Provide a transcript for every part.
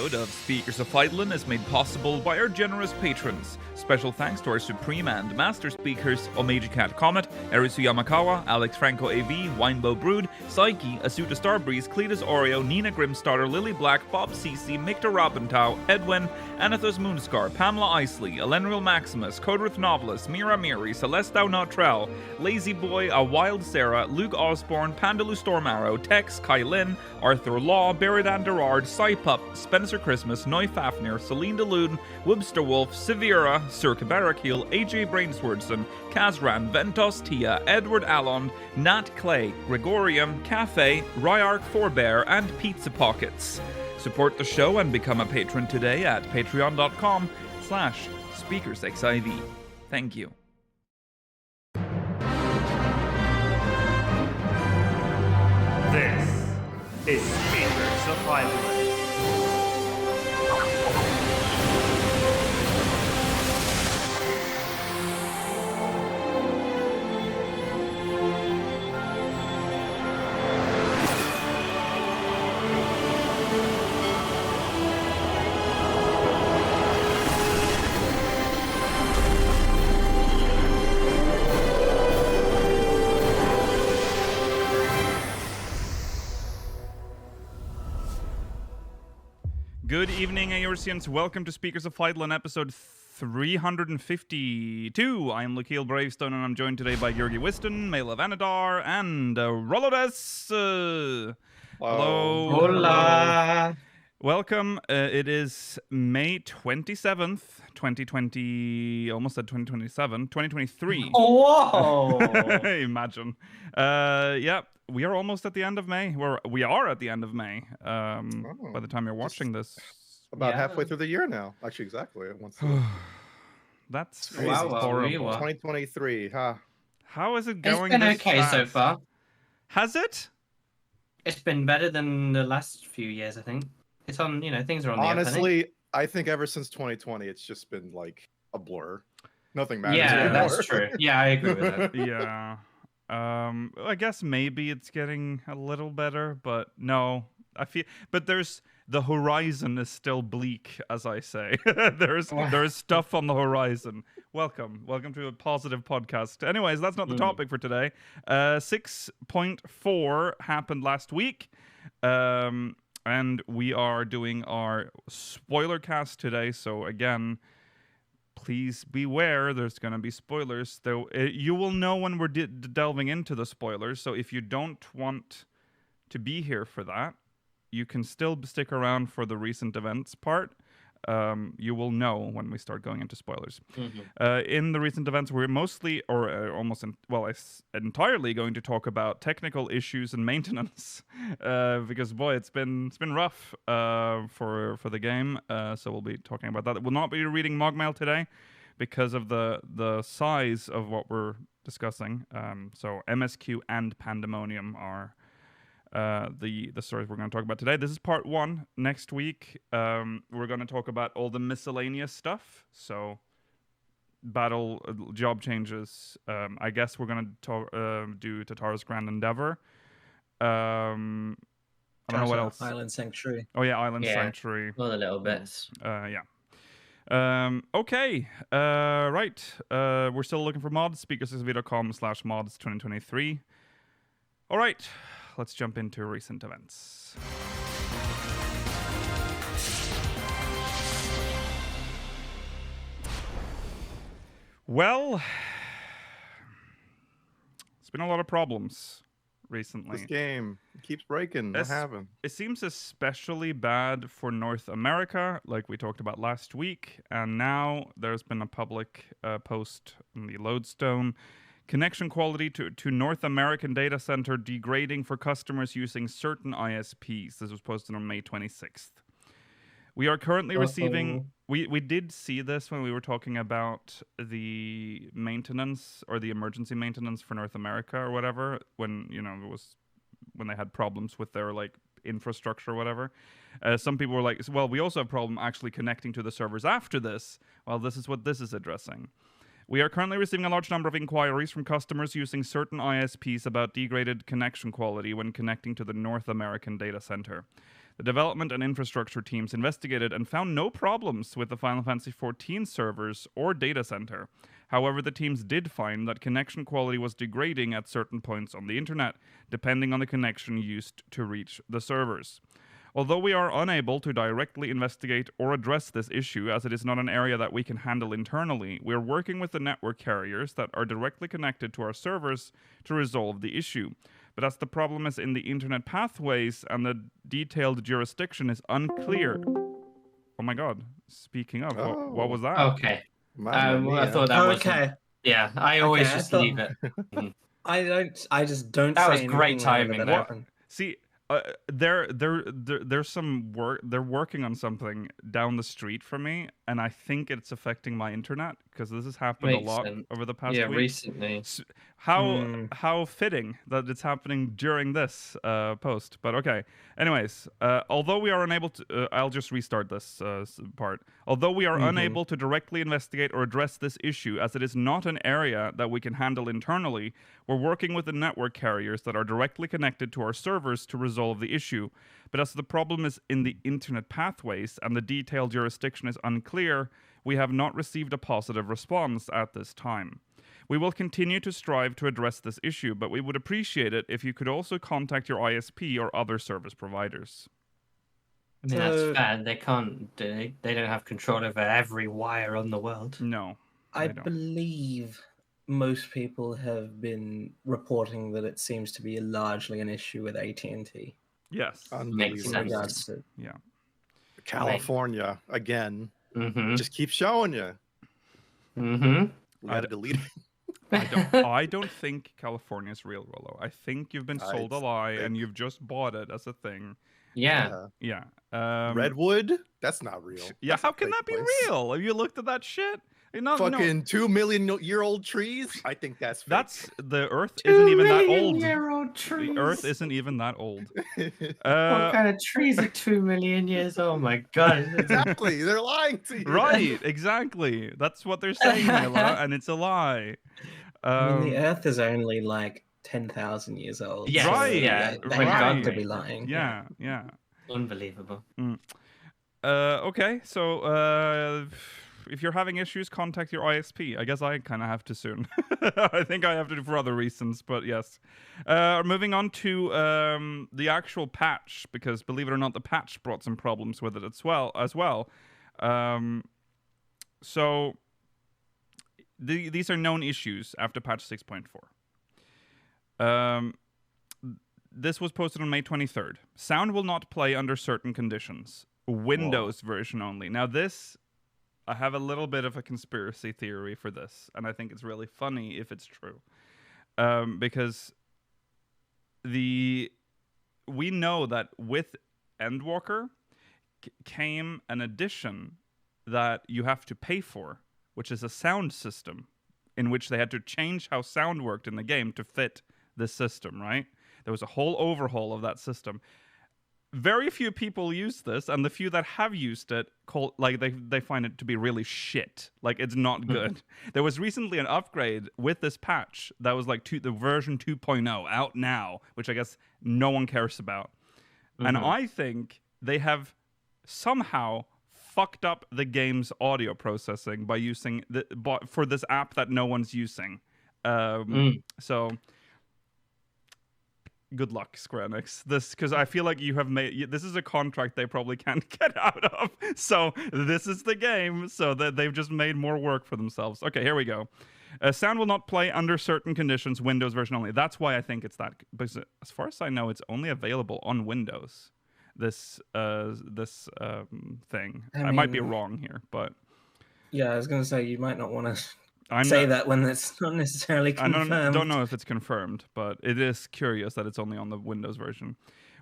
episode of Speakers of Eidolon is made possible by our generous patrons. Special thanks to our Supreme and Master Speakers, Omeji Cat Comet, Erisu Yamakawa, Alex Franco AV, Winebow Brood, Psyche, Asuta Starbreeze, Cletus Oreo, Nina Grimstarter, Lily Black, Bob CC, Mictor Robintau, Edwin, Anathos Moonscar, Pamela Isley, Elenril Maximus, Codrith Novelist, Mira Miri, Celestau Notrell, Lazy Boy, A Wild Sarah, Luke Osborne, Pandalu Stormarrow, Tex, Kylin, Arthur Law, Beridan Derard, Cypup, Spencer Christmas, Noy Fafnir, Celine DeLune, Webster Wolf, Severa, Sir Cabarakeel, AJ Brainswordson, Kazran, Ventos Tia, Edward Allond, Nat Clay, Gregorium, Cafe, Ryark Forbear, and Pizza Pockets. Support the show and become a patron today at patreon.com/SpeakersXIV. Thank you. This is Speakers of Eidolon. Good evening, Eorzeans. Welcome to Speakers of Eidolon, episode 352. I am Lakeel Bravestone, and I'm joined today by Georgi Wiston, Mela Vanadar, and Rolodes. Hello. Hola. Welcome. It is May 27th, 2020. Almost said 2027. 2023. Whoa. Imagine. Yeah. We are almost at the end of May. We are at the end of May. By the time you're watching this, about halfway through the year now. Actually, exactly. That's crazy. horrible. 2023, huh? How is it going? It's been this okay so fast? far. Has it? It's been better than the last few years, I think. It's on, things are on the up, I think. Honestly, I think ever since 2020, it's just been like a blur. Nothing matters Yeah, anymore. that's true. Yeah, I agree with that. Yeah. I guess maybe it's getting a little better, but no. But the horizon is still bleak, as I say. there's stuff on the horizon. Welcome to a positive podcast. Anyways, that's not the topic for today. 6.4 happened last week, and we are doing our spoiler cast today. So again, please beware, there's going to be spoilers. Though you will know when we're delving into the spoilers, so if you don't want to be here for that, you can still stick around for the recent events part. You will know when we start going into spoilers. In the recent events, we're mostly, or entirely going to talk about technical issues and maintenance, because boy, it's been rough for the game. So we'll be talking about that. We'll not be reading Mogmail today because of the size of what we're discussing. So MSQ and Pandæmonium are the stories we're going to talk about today. This is part one. Next week, we're going to talk about all the miscellaneous stuff. So battle job changes. I guess we're going to do Tatara's Grand Endeavor. I don't know what else. Island Sanctuary. Oh yeah, Island Sanctuary. All the little bits. Yeah. Okay. Right. We're still looking for mods. Speakersxv.com/mods 2023. All right. Let's jump into recent events. Well, it's been a lot of problems recently. This game keeps breaking. What happened? It seems especially bad for North America, like we talked about last week. And now there's been a public post in the Lodestone. Connection quality to North American data center degrading for customers using certain ISPs. This was posted on May 26th. We are currently receiving... We did see this when we were talking about the maintenance or the emergency maintenance for North America or whatever, when, it was when they had problems with their infrastructure or whatever. Some people were like, well, we also have a problem actually connecting to the servers after this. Well, this is what this is addressing. We are currently receiving a large number of inquiries from customers using certain ISPs about degraded connection quality when connecting to the North American data center. The development and infrastructure teams investigated and found no problems with the Final Fantasy XIV servers or data center. However, the teams did find that connection quality was degrading at certain points on the internet, depending on the connection used to reach the servers. Although we are unable to directly investigate or address this issue, as it is not an area that we can handle internally, we are working with the network carriers that are directly connected to our servers to resolve the issue. But as the problem is in the internet pathways and the detailed jurisdiction is unclear. Oh my god, speaking of, what was that? Okay. Mamma I mia. thought that was Okay. Yeah, I always Okay, I just thought- leave it. I just don't That say was great anything whenever timing that there. happened. See, there's some work. They're working on something down the street from me, and I think it's affecting my internet because this has happened Makes a lot sense. over the past Yeah, week. recently. How fitting that it's happening during this post. But okay. Anyways, although we are unable to, I'll just restart this part. Although we are unable to directly investigate or address this issue, as it is not an area that we can handle internally, we're working with the network carriers that are directly connected to our servers to resolve the issue. But as the problem is in the internet pathways and the detailed jurisdiction is unclear, we have not received a positive response at this time. We will continue to strive to address this issue, but we would appreciate it if you could also contact your ISP or other service providers. I mean, So- that's fair. They can't. They don't have control over every wire on the world. No. I don't. believe most people have been reporting that it seems to be largely an issue with AT&T. Yes. Makes In sense. regards to California again. Mm-hmm. Just keep showing you. Mm-hmm. We gotta delete it. I don't think California is real, Rollo. I think you've been sold a It's lie and fake. you've just bought it as a thing. Yeah. Yeah. Redwood? That's not real. Yeah, That's a how can fake that be place. real? Have you looked at that shit? No, Fucking 2 million year old trees? I think that's fake. that's the Earth isn't even that old. 2-million-year-old trees. The Earth isn't even that old. What kind of trees are 2 million years? Oh my god! exactly. They're lying to you. Right, exactly. That's what they're saying, Mila, and it's a lie. I mean, the Earth is only like 10,000 years old. Yes, so Right, yeah, They right. have to be lying. Yeah, yeah. Unbelievable. Okay, so if you're having issues, contact your ISP. I guess I kind of have to soon. I think I have to do for other reasons, but yes. Moving on to the actual patch, because believe it or not, the patch brought some problems with it as well. So these are known issues after patch 6.4. This was posted on May 23rd. Sound will not play under certain conditions. Windows version only. Now this, I have a little bit of a conspiracy theory for this, and I think it's really funny if it's true. Because we know that with Endwalker came an addition that you have to pay for, which is a sound system, in which they had to change how sound worked in the game to fit this system, right? There was a whole overhaul of that system. Very few people use this, and the few that have used it, they find it to be really shit. Like, it's not good. There was recently an upgrade with this patch that was like the version 2.0 out now, which I guess no one cares about. And I think they have somehow fucked up the game's audio processing by using for this app that no one's using. So good luck, Square Enix. Because I feel like you have made this is a contract they probably can't get out of. So this is the game. So that they've just made more work for themselves. Okay, here we go. Sound will not play under certain conditions. Windows version only. That's why I think it's that. Because as far as I know, it's only available on Windows. This thing. I might be wrong here, but yeah, I was going to say you might not want to say that when it's not necessarily confirmed. I don't know if it's confirmed, but it is curious that it's only on the Windows version.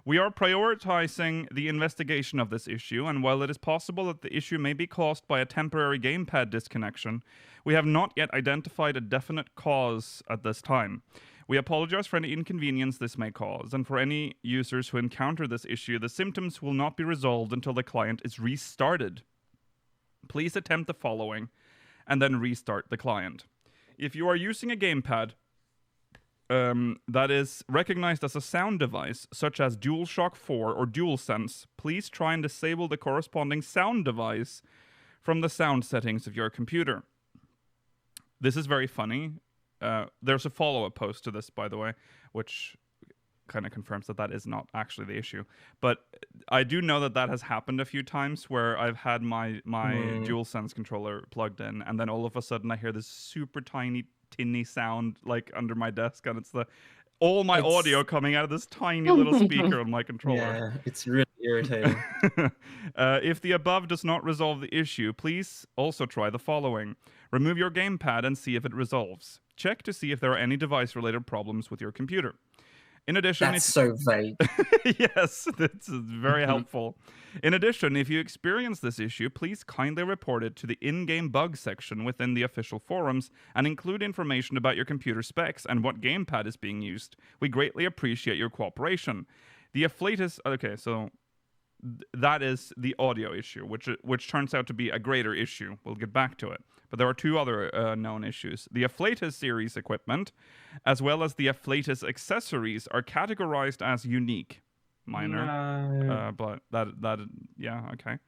We are prioritizing the investigation of this issue, and while it is possible that the issue may be caused by a temporary gamepad disconnection, we have not yet identified a definite cause at this time. We apologize for any inconvenience this may cause, and for any users who encounter this issue, the symptoms will not be resolved until the client is restarted. Please attempt the following, and then restart the client. If you are using a gamepad, that is recognized as a sound device, such as DualShock 4 or DualSense, please try and disable the corresponding sound device from the sound settings of your computer. This is very funny. There's a follow-up post to this, by the way, which kind of confirms that is not actually the issue. But I do know that has happened a few times where I've had my DualSense controller plugged in, and then all of a sudden I hear this super tiny, tinny sound like under my desk, and it's all my audio coming out of this tiny little speaker on my controller. Yeah, it's really irritating. If the above does not resolve the issue, please also try the following. Remove your gamepad and see if it resolves. Check to see if there are any device-related problems with your computer. In addition, that's so vague. Yes, that's very helpful. In addition, if you experience this issue, please kindly report it to the in-game bug section within the official forums and include information about your computer specs and what gamepad is being used. We greatly appreciate your cooperation. The afflatus... Okay, so that is the audio issue, which turns out to be a greater issue. We'll get back to it. But there are two other known issues. The Afflatus series equipment, as well as the Afflatus accessories, are categorized as unique. Minor. But yeah, okay.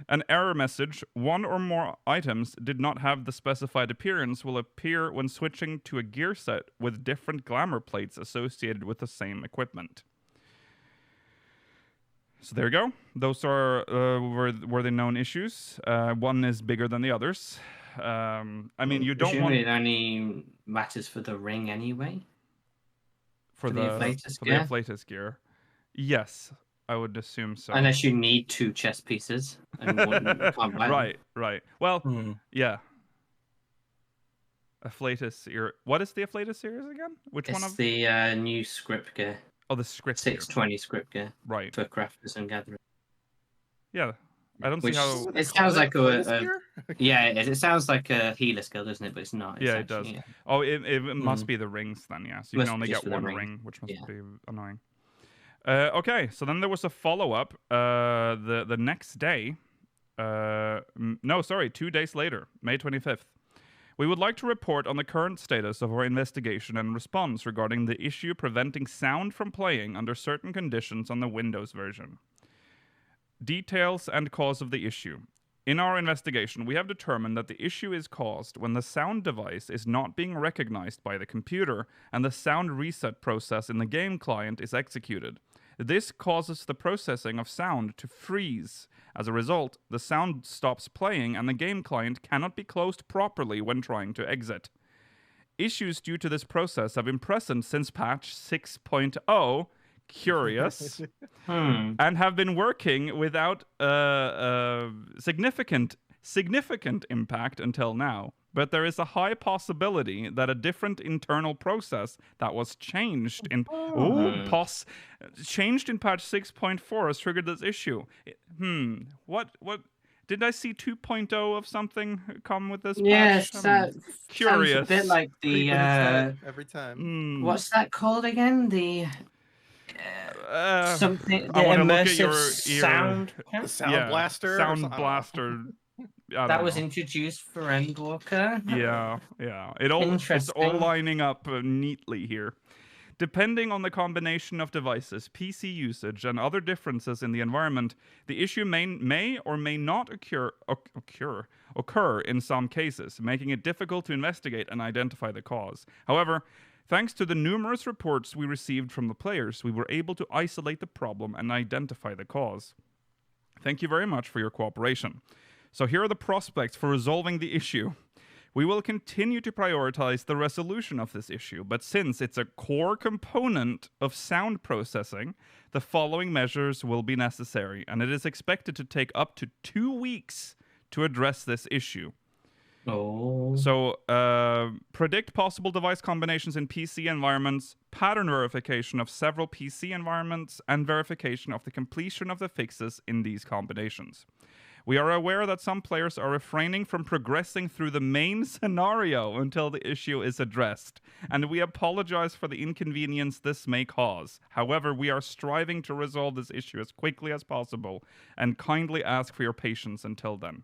An error message, one or more items did not have the specified appearance, will appear when switching to a gear set with different glamour plates associated with the same equipment. So there you go. Those are were the known issues. One is bigger than the others. I mean, you don't want... it only matters for the ring anyway? For the Afflatus gear? Yes, I would assume so. Unless you need 2 chess pieces. And can't buy right. Well, yeah. Afflatus... What is the Afflatus series again? Which one of... It's the new script gear. Oh, the script 620 script gear. Right. For crafters and gatherers. Yeah. I don't see how... It sounds like yeah, it sounds like a healer skill, doesn't it? But it's not. It does. Yeah. Oh, it must be the rings then, yeah. So you can only get one ring, which must be annoying. Okay, so then there was a follow-up the next day. 2 days later, May 25th. We would like to report on the current status of our investigation and response regarding the issue preventing sound from playing under certain conditions on the Windows version. Details and cause of the issue. In our investigation, we have determined that the issue is caused when the sound device is not being recognized by the computer and the sound reset process in the game client is executed. This causes the processing of sound to freeze. As a result, the sound stops playing and the game client cannot be closed properly when trying to exit. Issues due to this process have been present since patch 6.0, curious, and have been working without significant impact until now. But there is a high possibility that a different internal process that was changed in changed in patch 6.4 has triggered this issue. What did I see 2.0 of something come with this patch? Yes, that curious. Sounds a bit like the every time. What's that called again? The something. The immersive sound. The sound blaster. Sound blaster. That was introduced for Endwalker. Yeah. It's all lining up neatly here. Depending on the combination of devices, PC usage, and other differences in the environment, the issue may or may not occur in some cases, making it difficult to investigate and identify the cause. However, thanks to the numerous reports we received from the players, we were able to isolate the problem and identify the cause. Thank you very much for your cooperation. So here are the prospects for resolving the issue. We will continue to prioritize the resolution of this issue, but since it's a core component of sound processing, the following measures will be necessary, and it is expected to take up to 2 weeks to address this issue. So, predict possible device combinations in PC environments, pattern verification of several PC environments, and verification of the completion of the fixes in these combinations. We are aware that some players are refraining from progressing through the main scenario until the issue is addressed, and we apologize for the inconvenience this may cause. However, we are striving to resolve this issue as quickly as possible, and kindly ask for your patience until then.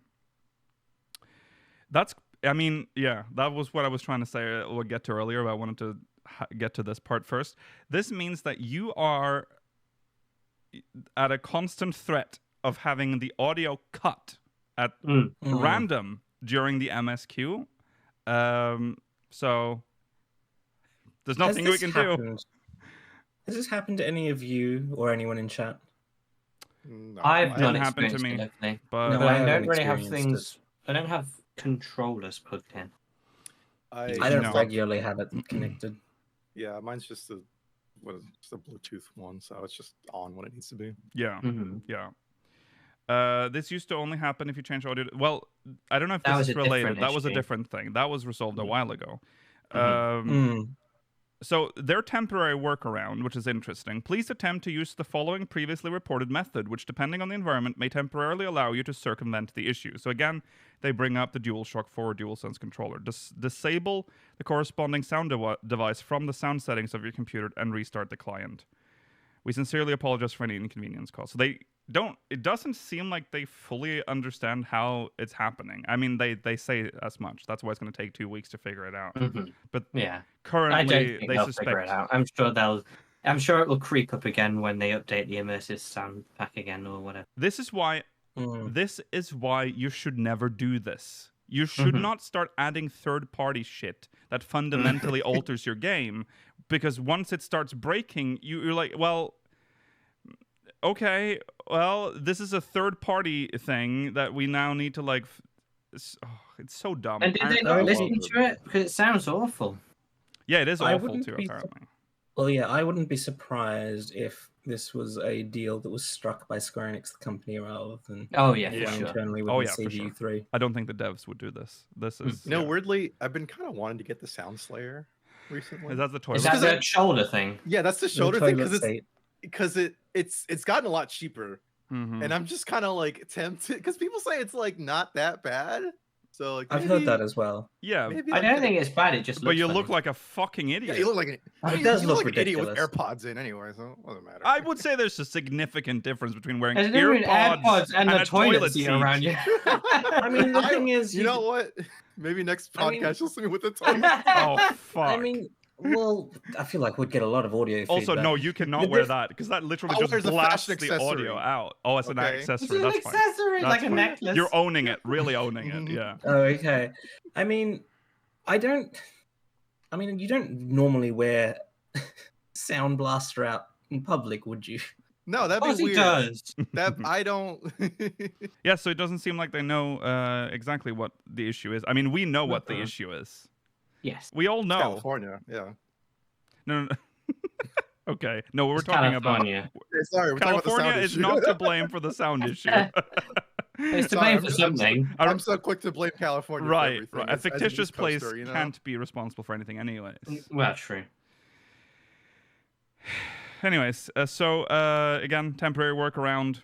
That was what I was trying to say, we'll get to earlier, but I wanted to get to this part first. This means that you are at a constant threat of having the audio cut at random during the MSQ. So there's nothing we can do. Has this happened to any of you or anyone in chat? No, I've not didn't happen to experienced me, it, definitely. but No, I I haven't don't really have experienced things. I don't have controllers plugged in. I don't No. regularly have it connected. Yeah, mine's just a Bluetooth one, so it's just on when it needs to be. yeah, Mhm. yeah. This used to only happen if you change audio. Well, I don't know if That this was is a related. different That was a issue. different thing. That was resolved a Mhm. while ago. Mhm. So their temporary workaround, which is interesting, please attempt to use the following previously reported method, which depending on the environment may temporarily allow you to circumvent the issue. So again, they bring up the DualShock 4 DualSense controller. Disable the corresponding sound device from the sound settings of your computer and restart the client. We sincerely apologize for any inconvenience caused. So they don't. It doesn't seem like they fully understand how it's happening. I mean, they say as much. That's why it's going to take 2 weeks to figure it out. Mhm. But Yeah, I don't currently, think they they'll suspect. figure it out. I'm sure it will creep up again when they update the immersive sound pack again or whatever. This is why you should never do this. You should not start adding third-party shit that fundamentally alters your game, because once it starts breaking, you're like, well, okay, well, this is a third-party thing that we now need to like. It's so dumb. And did they not listen to it? Because it sounds awful. Yeah, it is I awful wouldn't too, be apparently. Well, yeah, I wouldn't be surprised if this was a deal that was struck by Square Enix, the company, rather than Oh yeah, Yeah. for sure. internally with Oh, the yeah, for sure. CVU3. I don't think the devs would do this. This is You know, yeah. weirdly, I've been kind of wanting to get the Sound Slayer recently. Is that the toilet? Is that Because the shoulder thing? Yeah, that's the The shoulder thing toilet seat. because it's gotten a lot cheaper, Mhm. and I'm just kind of like tempted because people say it's like not that bad. So like I've heard that as well. Yeah, maybe, I like, don't get think it. it's bad. It just but looks you funny. look like a fucking Yeah, idiot. you look like an, I mean, does you look like an idiot with ridiculous. AirPods in anyway, so it doesn't matter. I would say there's a significant difference between wearing There's a difference between AirPods and the a toilet seat around you. I mean, the thing is, you know what? Maybe next I mean- podcast you'll see me with the toilet. Oh fuck! I mean, well, I feel like we'd get a lot of audio feedback. also, no, you cannot The wear diff- that because that literally Oh, just there's a blasts fashion the audio accessory. out. Oh, it's an Okay. It's accessory. an That's fine. accessory, That's like a fine. necklace. You're owning it, really owning it. Mhm. Yeah. Oh, okay. I mean, you don't normally wear Sound Blaster out in public, would you? No, Of that'd course be he weird. does. That I don't. Yeah. So it doesn't seem like they know exactly what the issue is. I mean, we know what the Uh-uh. issue is. Yes. We all know. California, yeah. No. Okay. No, we're talking about California. Hey, sorry, we're talking about the California sound is issue. not to blame for the sound issue. It's to Sorry, blame I'm for just- I'm something. I'm so quick to blame California. For Right, everything right. A as an fictitious East place Coaster, you know? can't be responsible for anything, anyways. Well, true. Anyways, again, temporary workaround: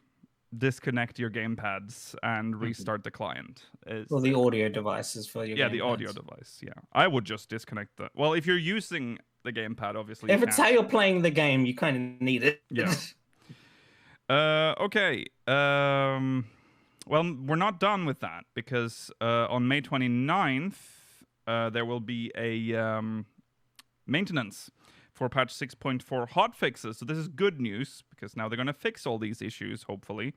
disconnect your gamepads and restart the client. Well, the audio devices for your Yeah, the gamepads. audio device. Yeah, I would just disconnect the. Well, if you're using the gamepad, obviously. If you it's can't. how you're playing the game, you kind of need it. Yeah. Okay. Well, we're not done with that because on May 29th, there will be a maintenance for patch 6.4 hotfixes. So this is good news because now they're going to fix all these issues, hopefully.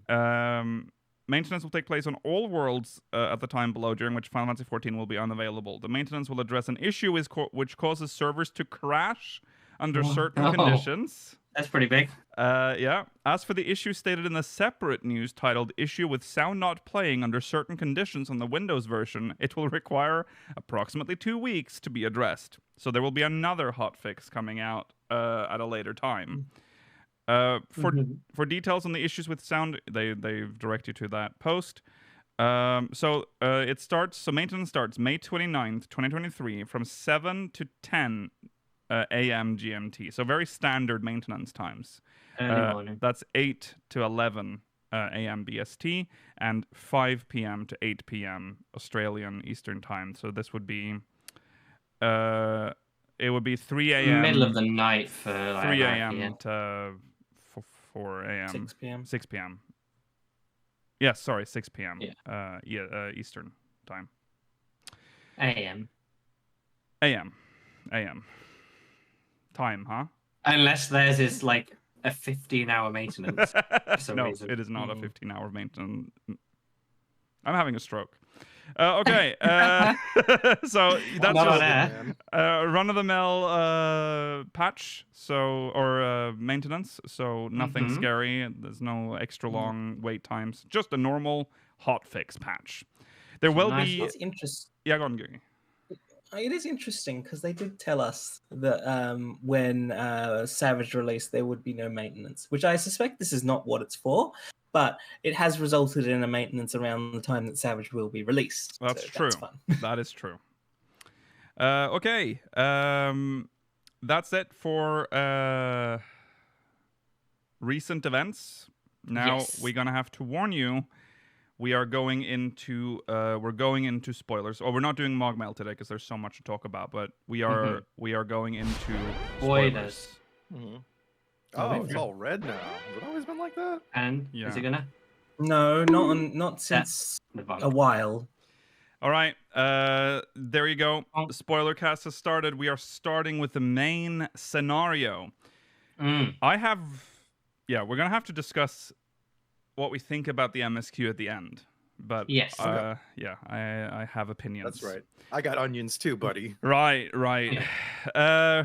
Maintenance will take place on all worlds at the time below, during which Final Fantasy XIV will be unavailable. The maintenance will address an issue which causes servers to crash under certain conditions. That's pretty big. Yeah. As for the issue stated in the separate news titled "Issue with Sound Not Playing Under Certain Conditions" on the Windows version, it will require approximately 2 weeks to be addressed. So there will be another hotfix coming out at a later time. For details on the issues with sound, they direct you to that post. So maintenance starts May 29th, 2023 from 7 to 10 a.m. GMT. So very standard maintenance times. Early morning. That's 8 to 11 a.m. BST and 5 p.m. to 8 p.m. Australian Eastern Time. So this would be it would be 3 a.m. Middle of the night for 3 like, a.m. to 4 a.m. 6 p.m. 6 p.m. Yeah, sorry, 6 p.m. Yeah. Eastern Time. AM. A.M. time, huh? Unless theirs is like a 15-hour maintenance. For some No, reason. it is not a 15-hour maintenance. I'm having a stroke. Okay, so that's Not on just air. run-of-the-mill patch, or maintenance. So nothing Mhm. scary. There's no extra long wait times. Just a normal hotfix patch. There will nice be. It's interesting. Yeah, go on, Gary. It is interesting because they did tell us that when Savage released, there would be no maintenance, which I suspect this is not what it's for, but it has resulted in a maintenance around the time that Savage will be released. That's so true. That's fun. That is true. Okay. That's it for recent events. Now Yes. we're gonna have to warn you. We are going into spoilers. We're not doing Mogmail today because there's so much to talk about. But we are going into spoilers. Mhm. Oh, Oh, it's all red now. Has it always been like that? And Yeah. is it gonna? No, not since a while. All right. There you go. Oh. The spoiler cast has started. We are starting with the main scenario. Mm. We're gonna have to discuss what we think about the MSQ at the end. But Yes. I have opinions. That's right. I got onions too, buddy. Right.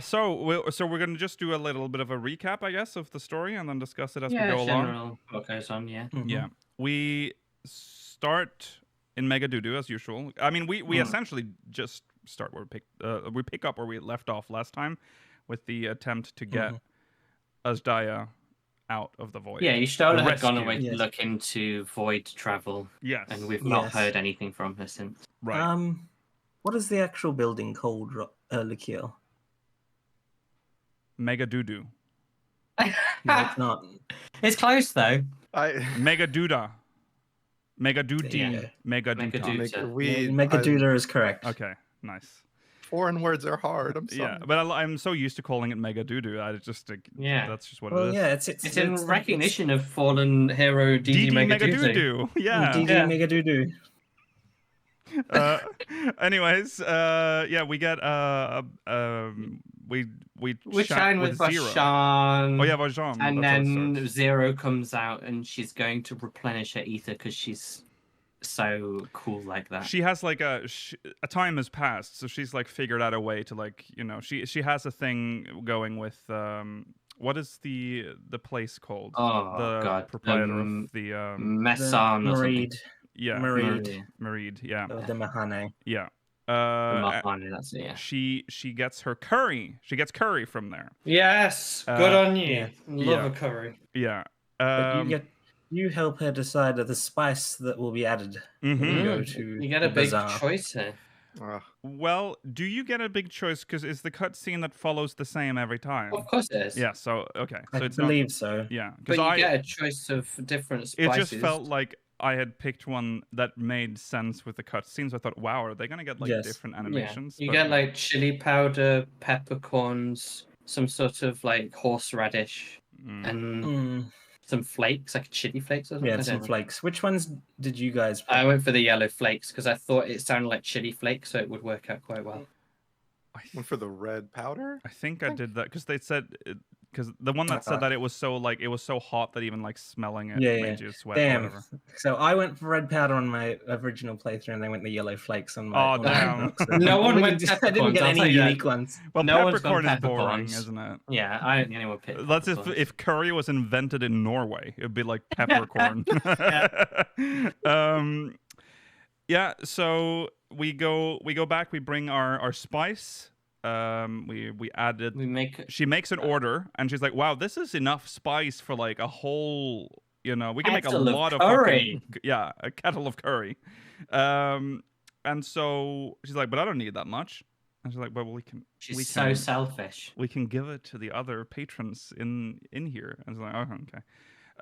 So we're gonna just do a little bit of a recap, I guess, of the story, and then discuss it as we go along. General what goes on. Yeah. Mhm. Yeah, we start in Mega Dudu as usual. I mean, we essentially just start where we pick up where we left off last time, with the attempt to get Asdaya out of the void. Yeah, Y'shtola had gone Rescue. away Yes. to look into void travel, Yes. and we've not Yes. heard anything from her since. Right. What is the actual building called, Likio? Mega Dudu. No, it's not. It's close though. Mega Duda. Mega Dudi. Yeah. Mega Mega Duda. Duda. Megaduda is correct. Okay. Nice. Foreign words are hard. I'm sorry. Yeah, but I'm so used to calling it Mega Dudu. I just Yeah. That's just what Well, it is. yeah, It's in recognition of fallen hero DD Mega Megadudu. Dudu. Yeah. DD Yeah. Megadudu. Anyways, we get we chat shine with Zero. Vashan. Oh yeah, Vajan. And that's how it then starts. Zero comes out and she's going to replenish her ether because she's so cool like that. She has like a time has passed, so she's like figured out a way to she has a thing going with what is the place called? Oh the god, proprietor of the Messan or something. Mareed. yeah Mareed. Mareed, yeah. The Mahane. Yeah. Mahane, that's it, yeah. She gets her curry. She gets curry from there. Yes, good on you. yeah. Love Yeah. a curry. Yeah. But you help her decide the spice that will be added. Mhm. when you go to You get a the big bazaar. choice here. Well, do you get a big choice? Because is the cutscene that follows the same every time? Of course it is. Yeah. So okay. So I it's believe so. not. Yeah. But Because you get a choice of different it spices. just felt like I had picked one that made sense with the cutscenes. I thought, wow, are they gonna get like Yes. different Yeah. animations? You But get no. like chili powder, peppercorns, some sort of like horseradish, and Mm, some flakes, like chili flakes or something. yeah, I don't some know. flakes. Which ones did you guys pick? I went for the yellow flakes because I thought it sounded like chili flakes, so it would work out quite well. Went for the red powder. I think I did that because they said because the one that said that it was so hot that even like smelling it Yeah, made you sweat. Damn. Or whatever. So I went for red powder on my original playthrough, and they went the yellow flakes on my. Oh, on my damn. Xbox. So No one I went didn't- I didn't peppercorns, get I'll any tell you that. unique ones. Well, No one's gone peppercorn is boring, peppercorns. isn't it? Yeah, I don't anyone pick. That's peppercorns. if curry was invented in Norway, it'd be like peppercorn. Yeah. So we go back. We bring our spice. We added. we make She makes an order, and she's like, "Wow, this is enough spice for like a whole. We can make a Kettle of lot of curry." a kettle of curry." And so she's like, "But I don't need that much." And she's like, "Well, we can." She's so selfish. We can give it to the other patrons in here. And it's like, oh,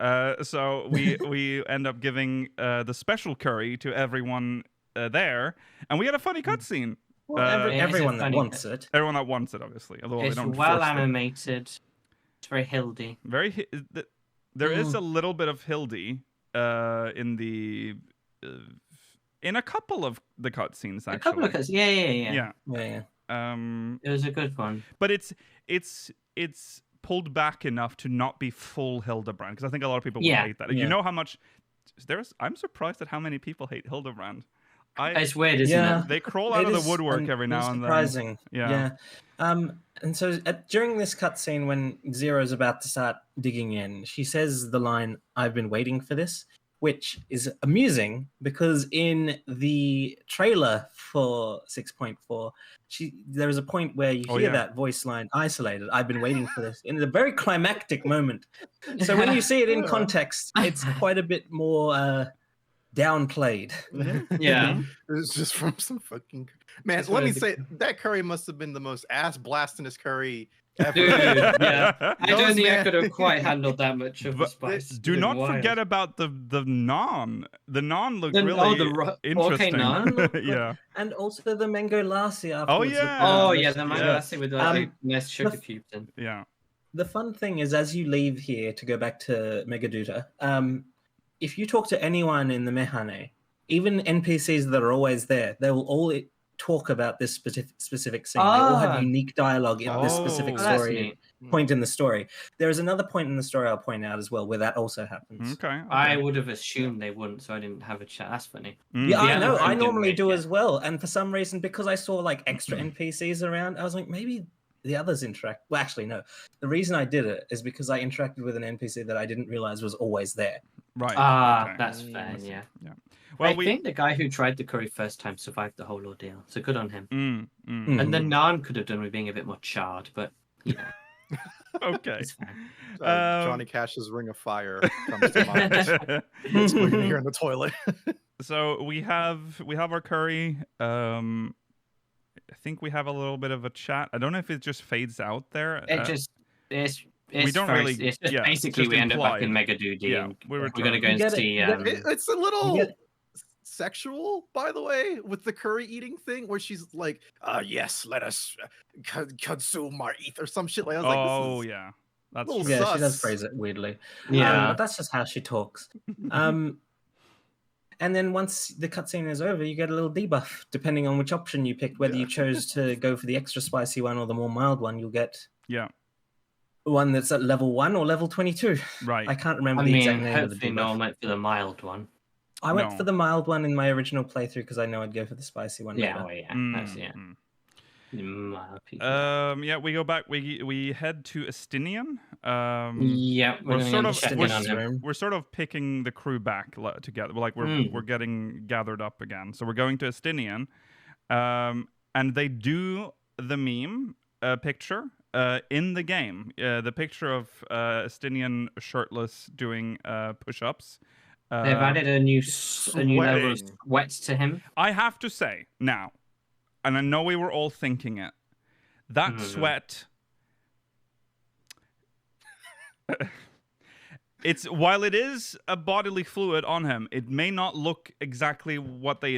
okay. So we end up giving the special curry to everyone there, and we had a funny cutscene. Well, It is a everyone that funny wants it. Everyone that wants it, obviously, although It's they don't well force them. animated. It's very hildy. Very. There is a little bit of Hildy in the in a couple of the cutscenes. Actually, A couple of cuts. Yeah. yeah. Yeah. It was a good one. But it's pulled back enough to not be full Hildebrand, because I think a lot of people would hate that. Yeah. You know how much I'm surprised at how many people hate Hildebrand. It's weird, isn't it? They crawl out of the woodwork every now and then. Surprising. Yeah. And so during this cutscene, when Zero's about to start digging in, she says the line, "I've been waiting for this," which is amusing because in the trailer for 6.4, there is a point where you hear that voice line isolated. "I've been waiting for this," in a very climactic moment. So when you see it in context, it's quite a bit more downplayed. Yeah. It's just from some fucking man. Let me say that curry must have been the most ass blastingest curry ever. Dude, yeah. I don't think I man- could have quite handled that much of the spice. Do It's not been wild. forget about the naan. The naan looked The really okay, interesting. naan? Yeah. And also the mango lassi afterwards. yeah. Oh, with yeah, the- the mango lassi with like nice sugar cubes in. Yeah. The fun thing is, as you leave here to go back to Megaduta, if you talk to anyone in the Mehane, even NPCs that are always there, they will all talk about this specific scene. They all have unique dialogue in this specific Oh, that's story neat. point in the story. There is another point in the story I'll point out as well where that also happens. Okay. I would have assumed they wouldn't, so I didn't have a chat. That's funny. Yeah, The I know. other I thing normally didn't do make as well. And for some reason, because I saw like extra NPCs around, I was like, maybe the others interact. Well, actually, no. The reason I did it is because I interacted with an NPC that I didn't realize was always there. Right. Ah, okay. that's fair, yeah. Yeah. Well, I think the guy who tried the curry first time survived the whole ordeal, so good on him. And the naan could have done with being a bit more charred, but, you know, Okay. it's fine. Johnny Cash's Ring of Fire comes to mind. That's what you're here in the toilet. So we have our curry. I think we have a little bit of a chat. I don't know if it just fades out there. It's we don't very, really. It's just yeah, basically just we end up back in implied. Megaduty. Yeah, And we were we're gonna go You and get it, see. you get it. It's a little Yeah. sexual, by the way, with the curry eating thing, where she's like, "Yes, let us consume our ether," or some shit like. I was like, Oh this is yeah, that's little true. Yeah, she does sus. phrase it weirdly. Yeah. But that's just how she talks. And then once the cutscene is over, you get a little debuff, depending on which option you picked. Whether you chose to go for the extra spicy one or the more mild one, you'll get Yeah. one that's at level 1 or level 22. Right. I can't remember I the mean, exact name of the hopefully no debuff. one went for the mild one. I went No. for the mild one in my original playthrough because I know I'd go for the spicy one Yeah, later. well, yeah, that's Mm, yeah. mm. Mild people. Yeah, we go back. We head to Estinian. Yeah, we're gonna sort go of check in we're, on him. we're sort of picking the crew back together. We're getting gathered up again. So we're going to Estinian, and they do the meme picture in the game. The picture of Estinian shirtless doing push-ups. They've added a new level of sweating. sweat to him. I have to say now, and I know we were all thinking it, that sweat. It's while it is a bodily fluid on him, it may not look exactly what they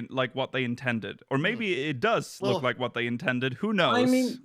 intended, or maybe it does look Well, like what they intended. Who knows? I mean, It's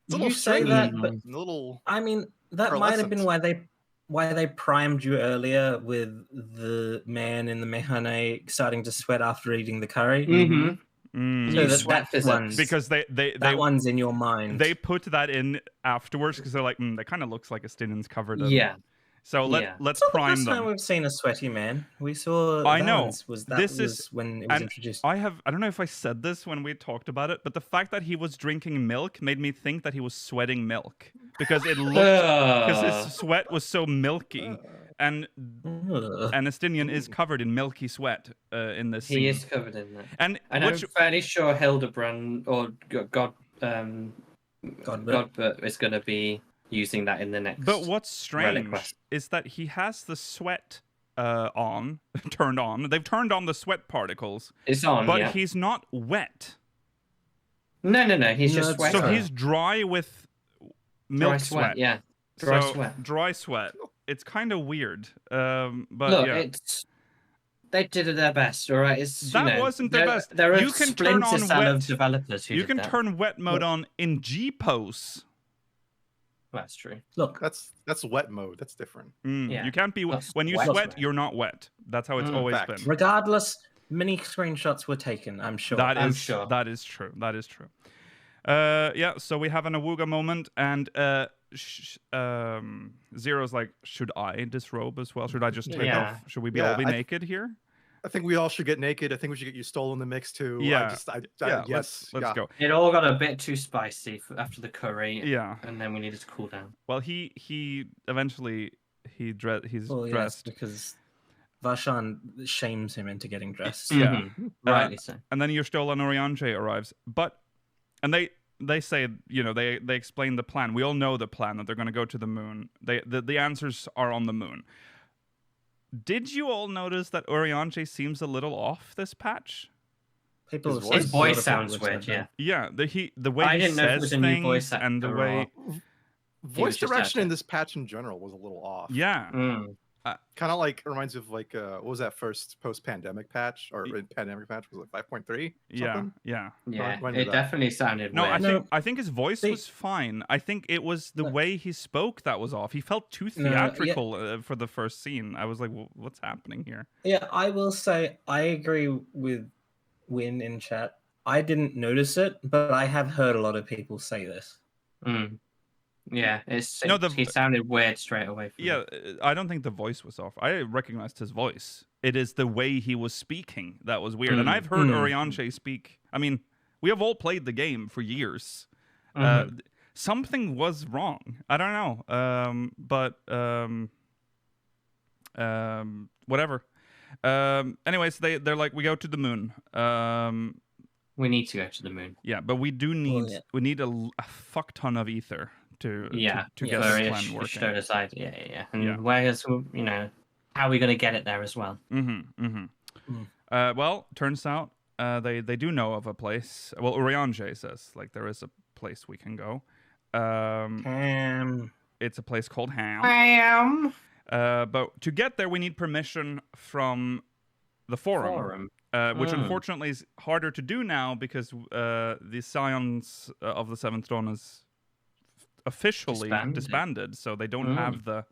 a little you say stringy. that, but A little. I mean that might have been pearlescent. why they primed you earlier with the man in the Mehane starting to sweat after eating the curry. Mm-hmm. Mm. So You that sweat that physics. one, Because they that one's in your mind. they put that in afterwards because they're like, that kind of looks like Estinian's covered in. Yeah. So Yeah. let's It's not the prime first time them. we've seen a sweaty man. We saw. I know. Valens Was This is- when it was and introduced. I don't know if I said this when we talked about it, but the fact that he was drinking milk made me think that he was sweating milk because it looked because his sweat was so milky, and Ugh. Estinian is covered in milky sweat in this scene. He is covered in that. And And I'm fairly sure Hildebrand or Godbert is going to be using that in the next. but what's strange quest. is that he has the sweat turned on. They've turned on the sweat particles, It's on, but yeah. he's not wet. No. He's No, just it's sweating. So he's dry with milk dry sweat. Yeah. So, dry sweat. It's kind of weird. But Look, yeah. they did their best, all right. It's That wasn't their best. There are You can turn on cell of wet- developers who You did can that. turn wet mode on in G-pose. That's true. Look, That's wet mode. That's different. Yeah. You can't be That's when you wet. sweat, you're not wet. That's how it's always Fact. been. regardless, many screenshots were taken. I'm sure. That I'm is sure. that is true. That is true. Yeah, so we have an Awuga moment, and Zero's like, should I disrobe as well? Should I just take Yeah. off? Should we be Yeah, all be I- naked here? I think we all should get naked. I think we should get you stolen in the mix too. Yeah. Yes. Let's yeah. go. It all got a bit too spicy after the curry. Yeah. And then we needed to cool down. Well, he eventually he's Well, yes, dressed. because Varshan shames him into getting dressed. Yeah. Rightly so. And then your stolen Oriange arrives. And they say, they explain the plan. We all know the plan, that they're going to go to the moon. The answers are on the moon. Did you all notice that Oriange seems a little off this patch? People His have said- His a lot of voice people sounds have weird, said yeah. Yeah, the way I he didn't know if it says was a new things voice and the actor way, or- Voice just direction in actor. this patch in general was a little off. yeah, Mm. Kind of like reminds me of like what was that first post-pandemic patch or pandemic patch? Was it 5.3? yeah, yeah. Yeah, When did it that- definitely sounded No, weird. I think his voice They- was fine. I think it was the No. way he spoke that was off. He felt too No, yeah. theatrical for the first scene. I was like, what's happening here? Yeah, I will say I agree with Win in chat. I didn't notice it, but I have heard a lot of people say this. Mm. Yeah, he sounded weird straight away. From Yeah, I don't think the voice was off. I recognized his voice. It is the way he was speaking that was weird. And I've heard Oriange speak. I mean, we have all played the game for years. Something was wrong. I don't know. But whatever. Anyways, they're like, we go to the moon. We need to go to the moon. Yeah, but we do need yeah. we need a fuck ton of ether to get Flurry this plan showed working. us yeah. And Yeah. where's how are we gonna get it there as well? Well, turns out they do know of a place. Well, Oriange says like there is a place we can go. It's a place called Ham. But to get there, we need permission from the forum. Which unfortunately is harder to do now because the Scions of the Seventh Dawn is officially disbanded, so they don't have the.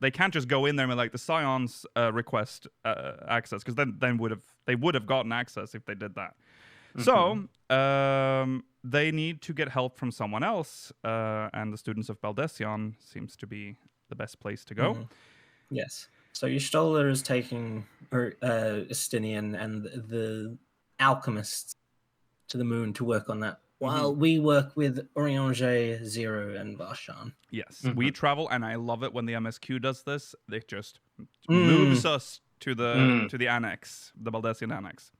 They can't just go in there and be like the Scions request access, because then they would have gotten access if they did that. So they need to get help from someone else, and the students of Baldecion seems to be the best place to go. Yes. So Y'shtola is taking Estinian and the alchemists to the moon to work on that, while we work with Oriange, Zero, and Varshan. Yes, we travel, and I love it when the MSQ does this. It just moves us to the annex, the Baldecian annex.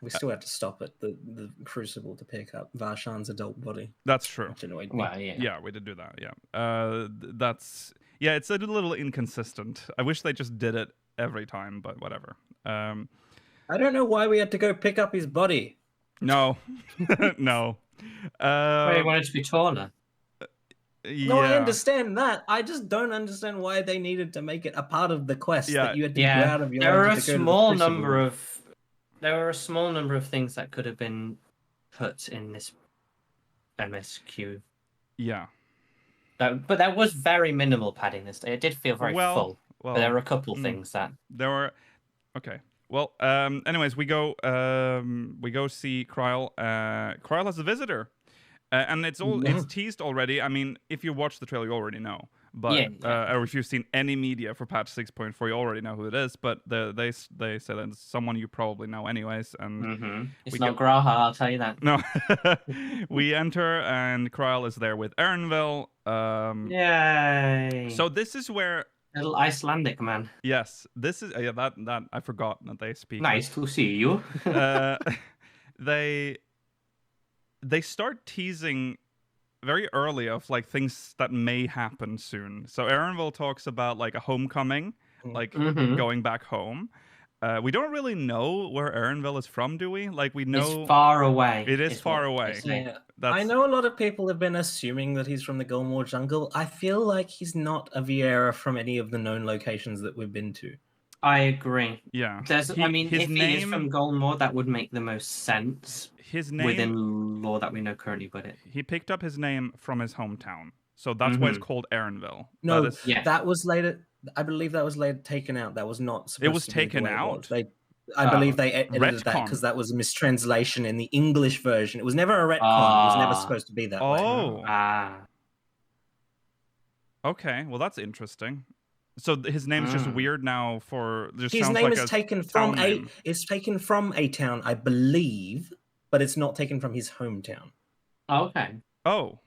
We still have to stop at the Crucible to pick up Varshan's adult body. That's true. Which annoyed me. Well, yeah. Yeah, we did do that. Yeah, it's a little inconsistent. I wish they just did it every time, but whatever. I don't know why we had to go pick up his body. No, no. Well, you want it to be taller. Yeah. No, I understand that. I just don't understand why they needed to make it a part of the quest that you had to go out of your There way were to a go to the small Crucible. number of things that could have been put in this MSQ. Yeah. But that was very minimal padding this day. It did feel very full. But there were a couple things that there were. Okay. Well, anyways, we go see Kryl. Kryl has a visitor, and it's teased already. I mean, if you watch the trailer, you already know. But or if you've seen any media for patch 6.4, you already know who it is. But they say that it's someone you probably know anyways. And it's not Graha, I'll tell you that. No, we enter and Kryl is there with Erinville. Yay! So this is where. Little Icelandic man. Yes, this is that I forgot that they speak. Nice to see you. They start teasing very early of like things that may happen soon. So Erinville talks about like a homecoming, like going back home. We don't really know where Erinville is from, do we? Like we know it's far away. It is far away. Yeah. I know a lot of people have been assuming that he's from the Gulmore jungle. I feel like he's not a Viera from any of the known locations that we've been to. I agree. Yeah. If he is from Gulmore, that would make the most sense. His name within lore that we know currently, but he picked up his name from his hometown, so that's why it's called Erinville. No, that was later. I believe that was later taken out. That was not. It was taken out. I believe they edited that retcon. because that was a mistranslation in the English version. It was never a retcon. It was never supposed to be that way. Oh. Okay, well that's interesting. So his name's just weird now for just His sounds name like is a taken town from name. it's taken from a town, I believe, but it's not taken from his hometown. Okay. Oh,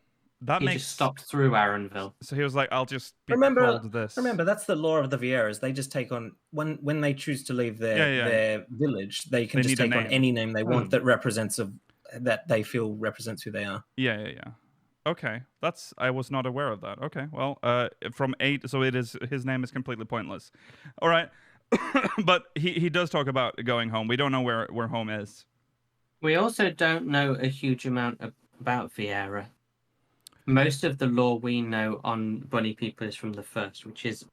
that He makes just stopped through Aaronville. So he was like, "I'll just be Remember, called this." remember, that's the law of the Vieras. They just take on when they choose to leave their village. They can They just need a take on name. any name they want that represents that they feel represents who they are. Yeah. Okay, I was not aware of that. Okay, well, from 8, so his name is completely pointless. All right, but he does talk about going home. We don't know where home is. We also don't know a huge amount about Vieira. Most of the lore we know on bunny people is from the first, which is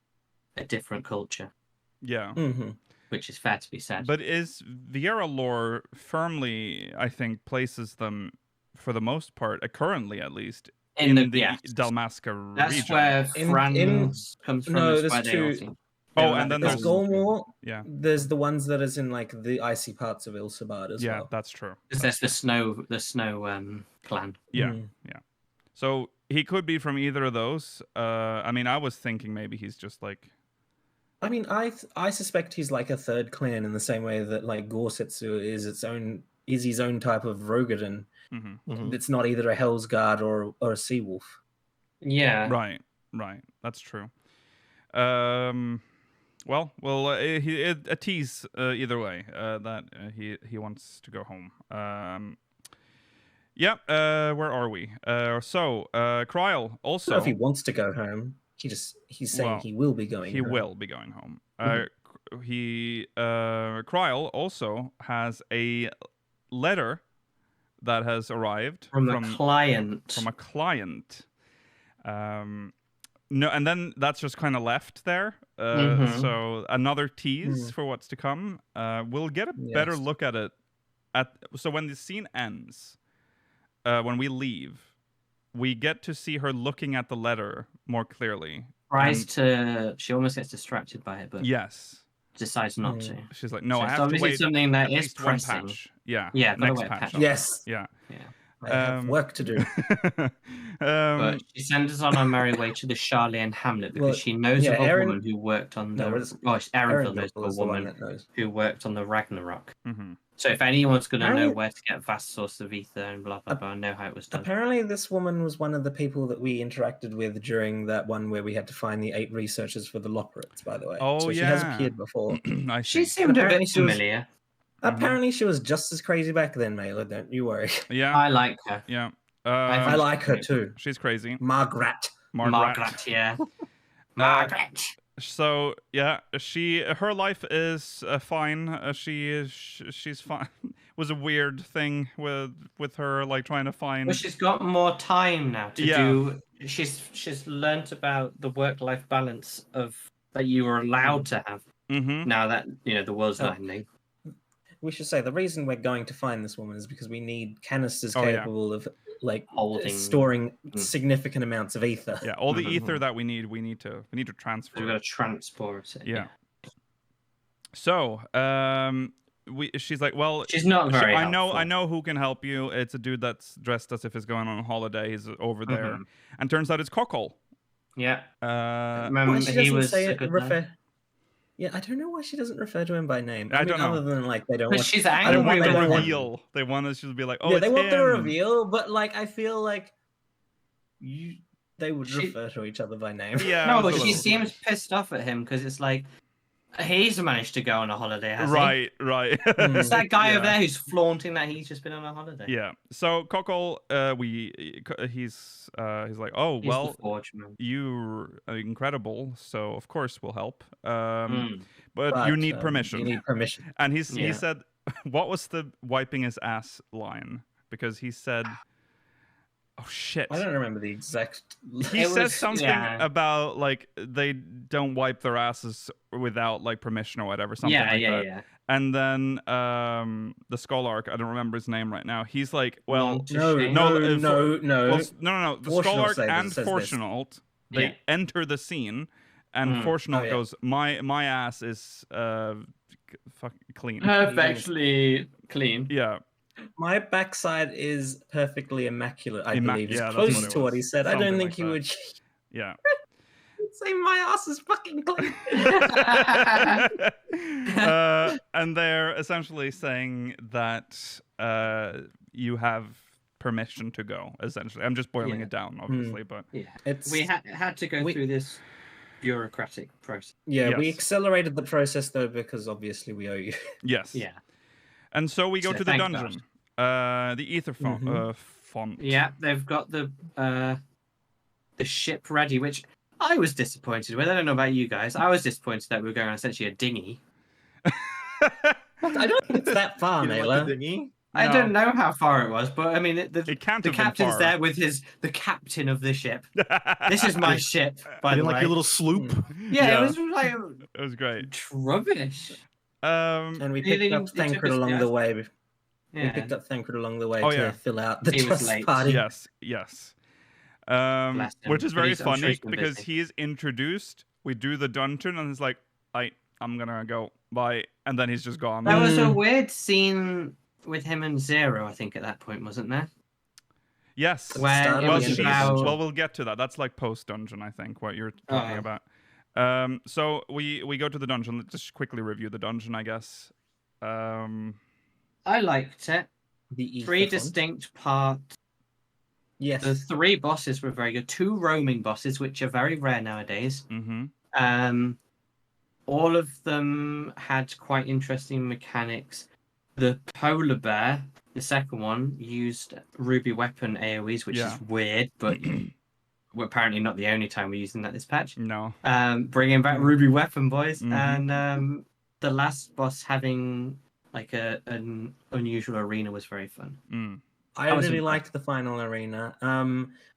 a different culture. Yeah. Mm-hmm. Which is fair to be said. But is Vieira lore firmly, I think, places them, for the most part, currently at least, in the Dalmasca region. That's where Franz comes from. No, that's there's where two. And then there's Gormore. Yeah. There's the ones that is in like the icy parts of Ilsabad as well. Yeah, that's true. There's the snow clan. Yeah, yeah. So he could be from either of those. I mean, I was thinking maybe he's just like. I mean, I suspect he's like a third clan in the same way that like Gorsetsu is his own type of Rogadin. It's not either a Hell's Guard or a Sea Wolf. Yeah. Right. That's true. Well, a tease either way that he wants to go home. Yeah. Where are we? Kryl also. I don't know if he wants to go home. He's saying he will be going. He will be going home. Kryl also has a letter that has arrived from a client. From a client. No, and then that's just kind of left there. So another tease for what's to come. We'll get a better look at it. So when the scene ends, when we leave, we get to see her looking at the letter more clearly. She almost gets distracted by it, but decides not to. She's like, no, so I have to wait. Something that at is least one pressing. patch. Yeah, next patch. Yes. Yeah. I have work to do. But she sends us on our merry way to the Charlene Hamlet because she knows of a woman who worked on the. Aaronville knows of a woman who worked on the Ragnarok. So if anyone's going to know where to get vast source of ether and blah blah blah, know how it was done. Apparently, this woman was one of the people that we interacted with during that one where we had to find the 8 researchers for the Loporrits. By the way, so she has appeared before. She seemed a bit familiar. Apparently, she was just as crazy back then, Mela. Don't you worry. Yeah, I like her. Yeah, I like her too. She's crazy. Margaret, yeah. Margaret. So yeah, her life is fine. She's fine. Was a weird thing with her like trying to find. Well, she's got more time now to do. She's learnt about the work-life balance that you were allowed to have. Now that the world's not ending. We should say the reason we're going to find this woman is because we need canisters capable of like storing significant amounts of ether. Yeah, all the ether that we need to transfer. We've got to transport it. Yeah. So, she's like, well, she's not very. I know who can help you. It's a dude that's dressed as if he's going on holiday. He's over there, and turns out it's Kokol. Yeah. Remember he was Yeah, I don't know why she doesn't refer to him by name. I don't know. Other than like they don't. But she's angry. They want the reveal. They want us to be like, oh, they want the reveal, but like I feel like they would refer to each other by name. Yeah. No, but she seems pissed off at him because it's like he's managed to go on a holiday, hasn't he? Right. It's that guy over there who's flaunting that he's just been on a holiday. Yeah. So Kokol, he's like, oh well, you're incredible, so of course we'll help. But you need permission. You need permission. And he said, what was the wiping his ass line? Because he said. Oh shit! I don't remember the exact. He says something about like they don't wipe their asses without like permission or whatever. Something like that. Yeah. And then the Scholark, I don't remember his name right now. He's like, well, no. The Scholark and Fortunault, they enter the scene, and Fortunault goes, my ass is clean. Perfectly clean. Yeah. My backside is perfectly immaculate, I believe. It's yeah, close to what he said. Something I don't think like he that. would Yeah. say my ass is fucking clean. And they're essentially saying that you have permission to go, essentially. I'm just boiling it down, obviously, but... Yeah, we had to go through this bureaucratic process. Yeah, we accelerated the process, though, because obviously we owe you. Yes. Yeah. And so we go to the dungeon. The ether font. Yeah, they've got the ship ready, which I was disappointed with. I don't know about you guys. I was disappointed that we were going on essentially a dinghy. I don't think it's that far, Naylor. Dinghy? I don't know how far it was, but I mean, the captain's there with the captain of the ship. This is my ship, by the way. Like your little sloop. Yeah, it was like it was great. Rubbish. And we picked up Thancred along the way. We picked up Thancred along the way to fill out the trust party. Yes. Which is very funny because he is introduced. We do the dungeon, and it's like, I'm gonna go. Bye. And then he's just gone. That was a weird scene with him and Zero, I think, at that point, wasn't there? Yes. Well, we'll get to that. That's like post-dungeon, I think, what you're talking about. So we go to the dungeon. Let's just quickly review the dungeon, I guess. I liked it. The 3 distinct parts. Yes. The 3 bosses were very good. 2 roaming bosses, which are very rare nowadays. Mm-hmm. All of them had quite interesting mechanics. The polar bear, the second one, used ruby weapon AoEs, which is weird, but we're apparently not the only time we're using that this patch. No. Bringing back ruby weapon, boys. Mm-hmm. And the last boss having like an unusual arena was very fun. I really liked the final arena.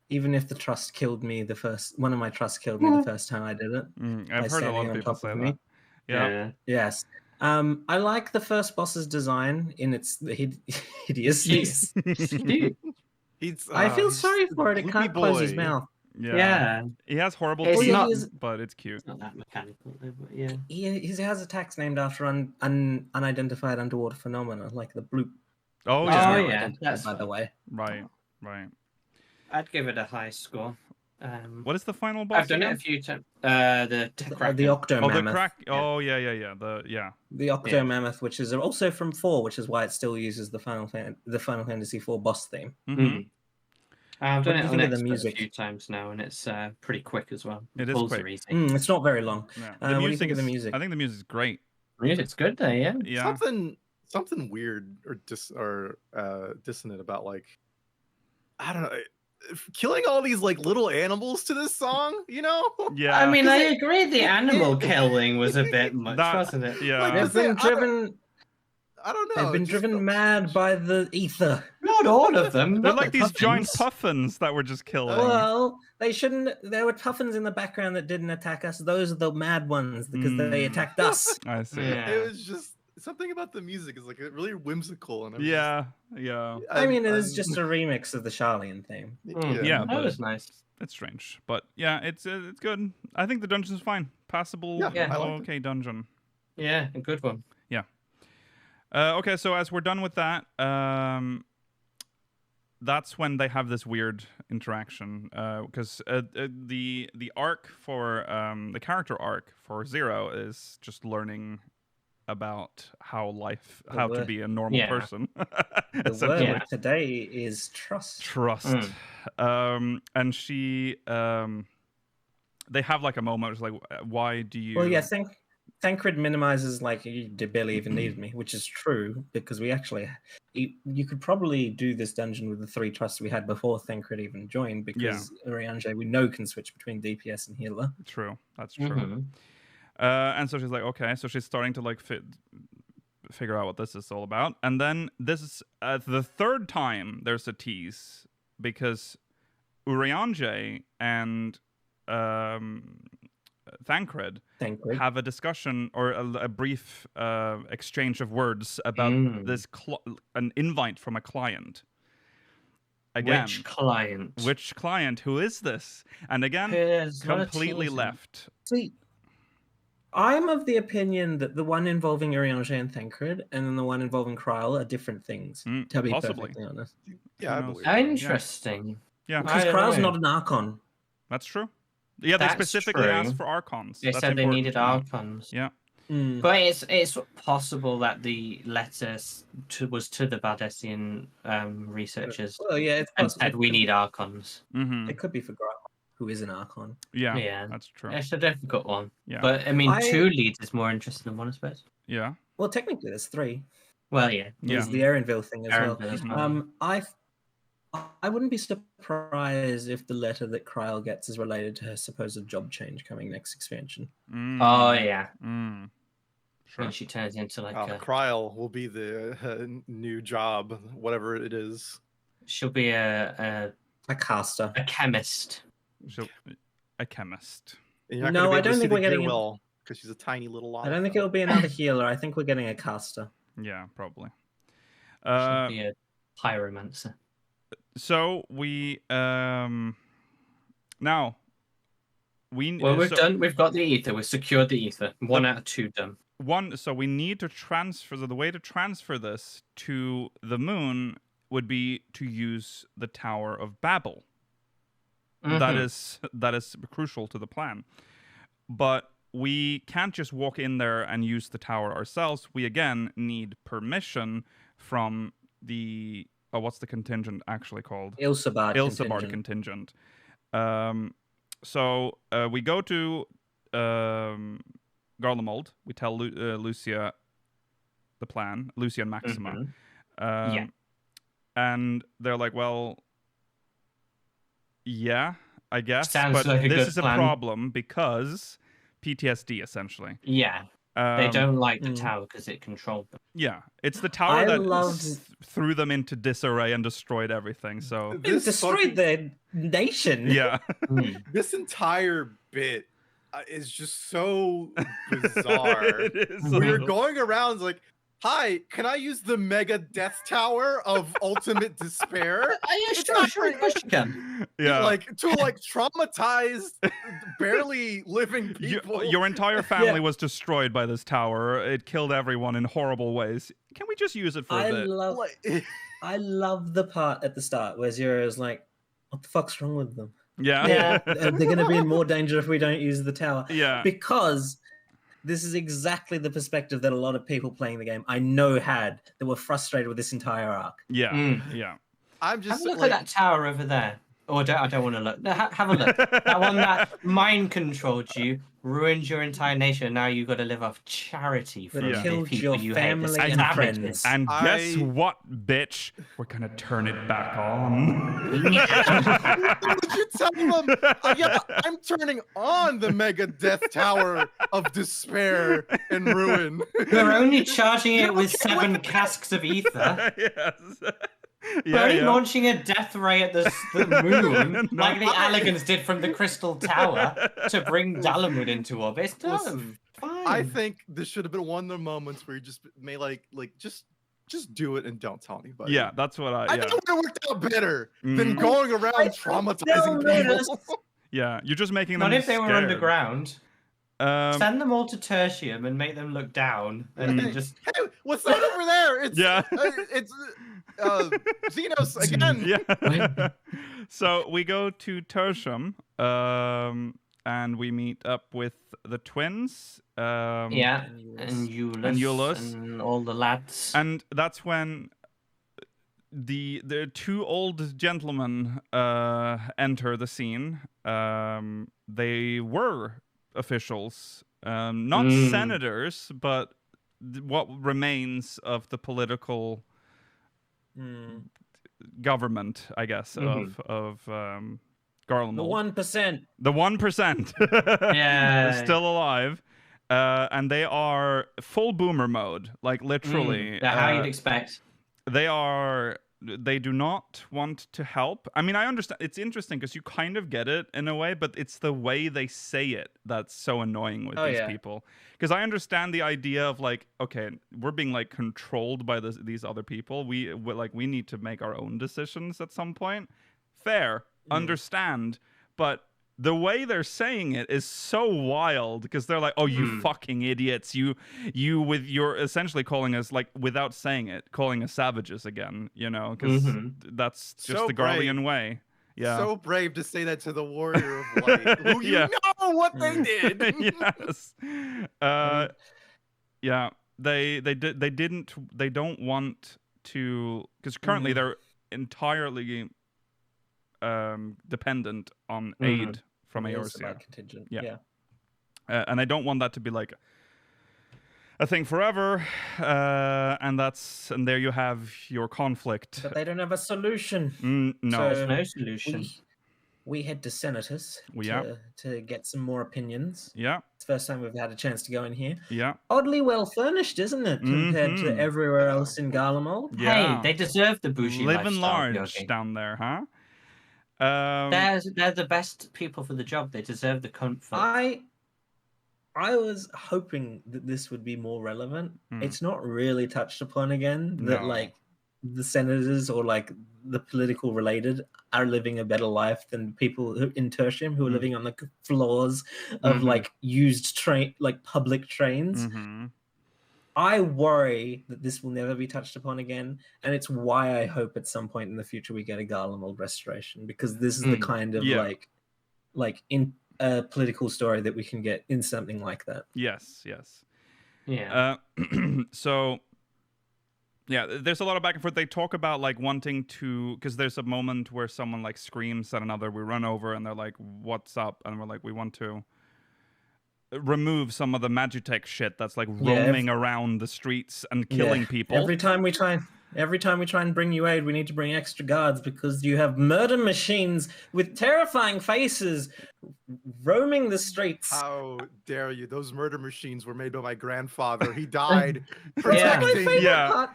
Even if the trust killed me one of my trusts killed me the first time I did it. I've heard a lot of people say that. Yeah. Yes. I like the first boss's design in its hideousness. I feel sorry for it. It can't close his mouth. Yeah. He has horrible teeth, but it's cute. It's not that mechanical, but yeah. He has attacks named after unidentified underwater phenomena, like the bloop. Oh, yeah. That's by the way. Right. I'd give it a high score. What is the final boss? I've done it a few times. The Octo Mammoth. The Octo Mammoth, which is also from 4, which is why it still uses the Final Fantasy 4 boss theme. Mm-hmm. I've done it on Xbox a few times now, and it's pretty quick as well. It is quick. It's not very long. Yeah. What do you think of the music? I think the music's great. Music's good though, yeah. Something weird or dissonant about, like, I don't know, killing all these like little animals to this song, you know? Yeah. I mean, I agree. The animal killing was a bit much, wasn't it? Yeah. Like, they've been driven. I don't know. They've been driven mad by the ether. Not all of them. They're like these giant puffins that were just killing. Well, they shouldn't. There were puffins in the background that didn't attack us. Those are the mad ones because they attacked us. I see. Yeah. It was just something about the music is like really whimsical and yeah. I mean, it is just a remix of the Charlian theme. Yeah, that was nice. It's strange, but yeah, it's good. I think the dungeon's fine, passable. Yeah, okay, dungeon. Yeah, a good one. Yeah. Okay, so as we're done with that, that's when they have this weird interaction because the arc for the character arc for Zero is just learning about how to be a normal person. The word today is trust. And she they have like a moment. It's like, why do you? Well, yeah, Thancred minimizes like you barely even needed me, which is true because we actually you could probably do this dungeon with the 3 trusts we had before Thancred even joined because Urianger we know can switch between DPS and healer. True, that's true. And so she's like, okay, so she's starting to like figure out what this is all about, and then this is the 3rd time there's a tease because Urianger and Thancred have a discussion or a brief exchange of words about this an invite from a client. Again, Which client? Who is this? And again, completely left. See, I'm of the opinion that the one involving Urianger and Thancred and then the one involving Kryl are different things, to be perfectly honest. Yeah, I believe interesting. Yeah. Because Kryl's not an Archon. That's true. Yeah, they specifically asked for Archons. They said they needed Archons. Yeah. But it's possible that the letter was to the Valdesian researchers. Well, yeah, and said we need Archons. It could be for Kryl, who is an Archon. Yeah, that's true. It's a difficult one. Yeah. But I mean, 2 leads is more interesting than 1, I suppose. Yeah. Well, technically, there's 3. Well, yeah. There's the Erinville thing as Erinville well. I wouldn't be surprised if the letter that Kryl gets is related to her supposed job change coming next expansion. Oh, yeah. Sure. When she turns into like Kryl will be the new job, whatever it is. She'll be a caster. A chemist. A chemist. No, I don't think we're getting because she's a tiny little lot. I don't think it'll be another healer. I think we're getting a caster. Yeah, probably. She'll be a pyromancer. So we now we've done. We've got the ether. We've secured the ether. 1 out of 2 done. So we need to transfer. The way to transfer this to the moon would be to use the Tower of Babel. That is crucial to the plan. But we can't just walk in there and use the tower ourselves. We again need permission from the what's the contingent actually called? Ilsabard contingent. So we go to Garlemald. We tell Lucia the plan, Lucia and Maxima. And they're like, well, yeah, I guess. Sounds but like a this good is plan. A problem because PTSD, essentially. Yeah. They don't like the tower because it controlled them. Yeah, it's the tower that threw them into disarray and destroyed everything. So it destroyed their nation. Yeah. This entire bit is just so bizarre. We're going around like, hi, can I use the mega death tower of ultimate despair? Sure, you can. Yeah. Like to traumatize barely living people. Your entire family was destroyed by this tower. It killed everyone in horrible ways. Can we just use it for a bit? I love the part at the start where Zero is like, what the fuck's wrong with them? Yeah. They're going to be in more danger if we don't use the tower. Yeah. Because this is exactly the perspective that a lot of people playing the game I know had that were frustrated with this entire arc. Yeah. Yeah. I'm just have a look at that tower over there. Oh, I don't want to look. No, have a look. That one that mind controlled you, ruined your entire nation. Now you've got to live off charity from the people your you family hate. and friends. And guess what, bitch? We're gonna turn it back on. Would you tell them? Yeah, I'm turning on the mega death tower of despair and ruin. We're only charging it with 7 casks of ether. Yes. We're only launching a death ray at the moon, like the Allegans did from the Crystal Tower, to bring Dalamud into orbit. It's done. Fine. I think this should have been one of the moments where you just may just do it and don't tell anybody. Yeah, that's what I think it would have worked out better than going around traumatizing people. Yeah, you're just making them Not if they scared. were underground. Send them all to Tertium and make them look down and just. Hey, what's that over there? It's it's Xenos again. Yeah. So we go to Tertium, and we meet up with the twins. And Eulus and all the lads. And that's when the 2 old gentlemen enter the scene. They were officials, not senators, but what remains of the political government, I guess, of Garlemald. The 1%. The 1%. Yeah. They're still alive. And they are full boomer mode, like literally. How you'd expect. They do not want to help. I mean, I understand. It's interesting because you kind of get it in a way, but it's the way they say it that's so annoying with these people. Because I understand the idea of like, okay, we're being like controlled by these other people. We need to make our own decisions at some point. Fair, understand, but the way they're saying it is so wild because they're like, "Oh, you fucking idiots! You with you're essentially calling us like without saying it, calling us savages again. You know, because that's just So the Garlean way." Yeah. So brave to say that to the Warrior of Light, who you know what they did. Yes. Yeah. They don't want to, because currently they're entirely dependent on aid from Eorzea. Contingent. Yeah. And I don't want that to be like a thing forever, and there you have your conflict. But they don't have a solution. No, so there's no solution. We head to senators to get some more opinions. Yeah, it's the first time we've had a chance to go in here. Yeah, oddly well furnished, isn't it, compared to everywhere else in Garlemald? Yeah. Hey, they deserve the bougie living lifestyle, large down there, huh? They're the best people for the job. They deserve the comfort. I was hoping that this would be more relevant. It's not really touched upon again that like the senators or like the political related are living a better life than people in Tertium who are living on the floors of like used train, like public trains. I worry that this will never be touched upon again, and it's why I hope at some point in the future we get a Garlemald restoration, because this is the kind of like in a political story that we can get in something like that. Yes. Yeah. So, yeah, there's a lot of back and forth. They talk about like wanting to, because there's a moment where someone like screams at another. We run over and they're like, "What's up?" And we're like, "We want to remove some of the Magitech shit that's like roaming around the streets and killing people." Every time we try and bring you aid, we need to bring extra guards because you have murder machines with terrifying faces roaming the streets. How dare you? Those murder machines were made by my grandfather. He died protecting. My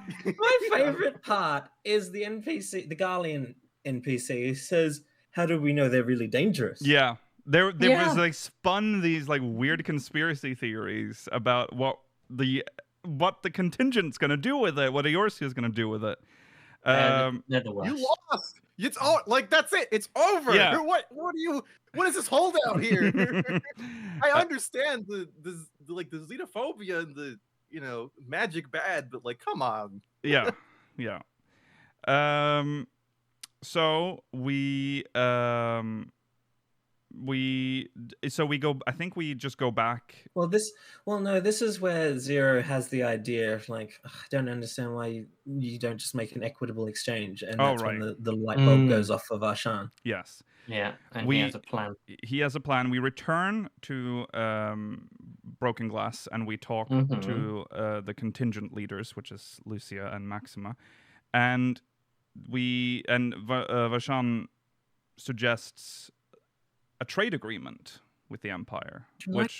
favorite part is the NPC, the Garlean NPC, who says, "How do we know they're really dangerous?" Yeah. There was like spun these like weird conspiracy theories about what the contingent's gonna do with it, what Eorzea is gonna do with it. They're the worst. You lost. It's all like that's it. It's over. Yeah. What is this holdout here? I understand the xenophobia and the magic bad, but like come on. Yeah. So we go. I think we just go back. This is where Zero has the idea of like, I don't understand why you don't just make an equitable exchange, and that's when the light bulb goes off for Varshan. Yes. Yeah, and he has a plan. He has a plan. We return to Broken Glass, and we talk to the contingent leaders, which is Lucia and Maxima, and Varshan suggests a trade agreement with the Empire, would